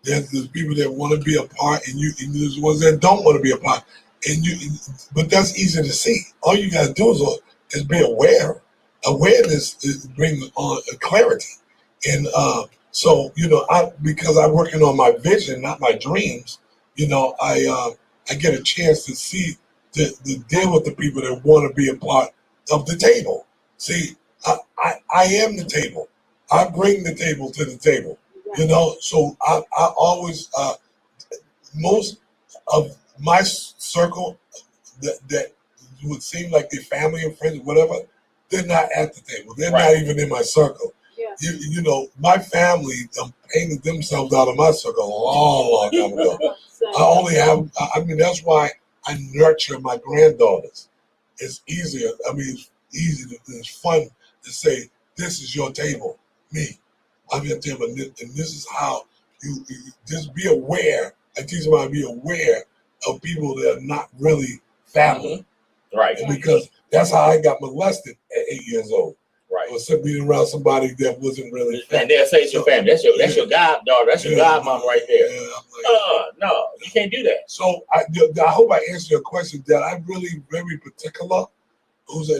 Speaker 2: There's people that want to be a part, and there's ones that don't want to be a part. But that's easy to see. All you gotta do is be aware. Awareness brings on clarity, and so because I'm working on my vision, not my dreams. I get a chance to see to deal with the people that want to be a part of the table. See, I am the table. I bring the table to the table. So I always most of my circle that would seem like their family and friends or whatever, they're not at the table. They're not even in my circle.
Speaker 3: Yeah.
Speaker 2: My family painted themselves out of my circle a long time ago. I only have, that's why I nurture my granddaughters. It's easier. I mean, it's fun to say, this is your table, me. I'm your table, and this is how you just be aware. I teach them how to be aware of people that are not really family.
Speaker 1: Right.
Speaker 2: And because that's how I got molested at 8 years old.
Speaker 1: Right.
Speaker 2: I was being around somebody that wasn't really family.
Speaker 1: And they'll say it's your family. That's your goddaughter. That's your godmom right there.
Speaker 2: Yeah, I'm like,
Speaker 1: No, you can't do that.
Speaker 2: So I hope I answered your question. That I'm really very particular.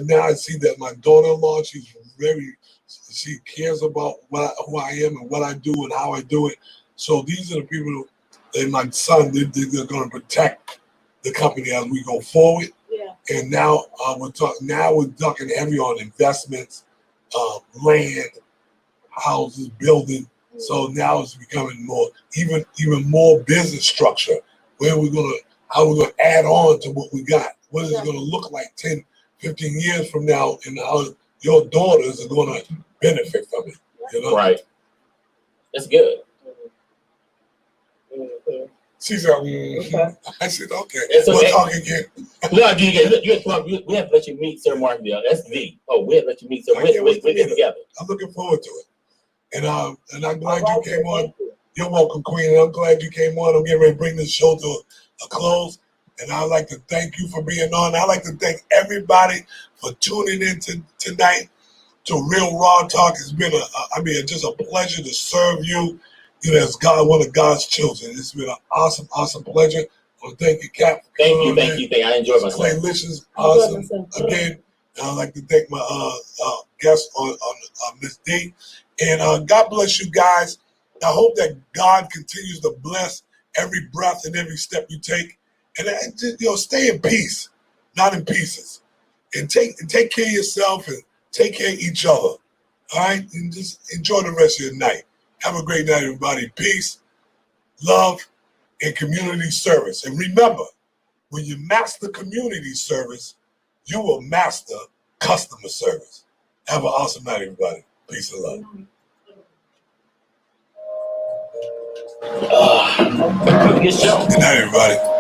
Speaker 2: Now I see that my daughter-in-law, she cares about who I am and what I do and how I do it. So these are the people, and my son, they're going to protect the company as we go forward.
Speaker 3: Yeah.
Speaker 2: And now we're talking heavy on investments, land, houses, building. So now it's becoming even more business structure. How we're gonna add on to what we got. What is it gonna look like 10, 15 years from now, and how your daughters are gonna benefit from it.
Speaker 1: Right. That's good.
Speaker 4: Mm-hmm.
Speaker 2: She said,
Speaker 4: Okay.
Speaker 2: I said, okay.
Speaker 1: It's
Speaker 2: We'll
Speaker 1: okay.
Speaker 2: talk again.
Speaker 1: No, we have to let you meet Sir Martindale. That's V. Oh, we have to let you meet Sir.
Speaker 2: I
Speaker 1: We
Speaker 2: can't wait to
Speaker 1: get
Speaker 2: meet her.
Speaker 1: together.
Speaker 2: I'm looking forward to it. And I'm glad
Speaker 4: All
Speaker 2: you
Speaker 4: right,
Speaker 2: came on.
Speaker 4: thank you.
Speaker 2: You're welcome, Queen. And I'm glad you came on. I'm getting ready to bring this show to a close. And I'd like to thank you for being on. I'd like to thank everybody for tuning in tonight to Real Raw Talk. It's been just a pleasure to serve you. You know, as one of God's children. It's been an awesome pleasure. Well, thank you, Cap.
Speaker 1: Thank you. I enjoyed myself.
Speaker 2: Clay Licious, awesome. Again, I'd like to thank my guest on Miss D. And God bless you guys. I hope that God continues to bless every breath and every step you take. And just, stay in peace, not in pieces. And take care of yourself and take care of each other. All right? And just enjoy the rest of your night. Have a great night, everybody. Peace, love, and community service. And remember, when you master community service, you will master customer service. Have an awesome night, everybody. Peace and love.
Speaker 1: Good show.
Speaker 2: Good night, everybody.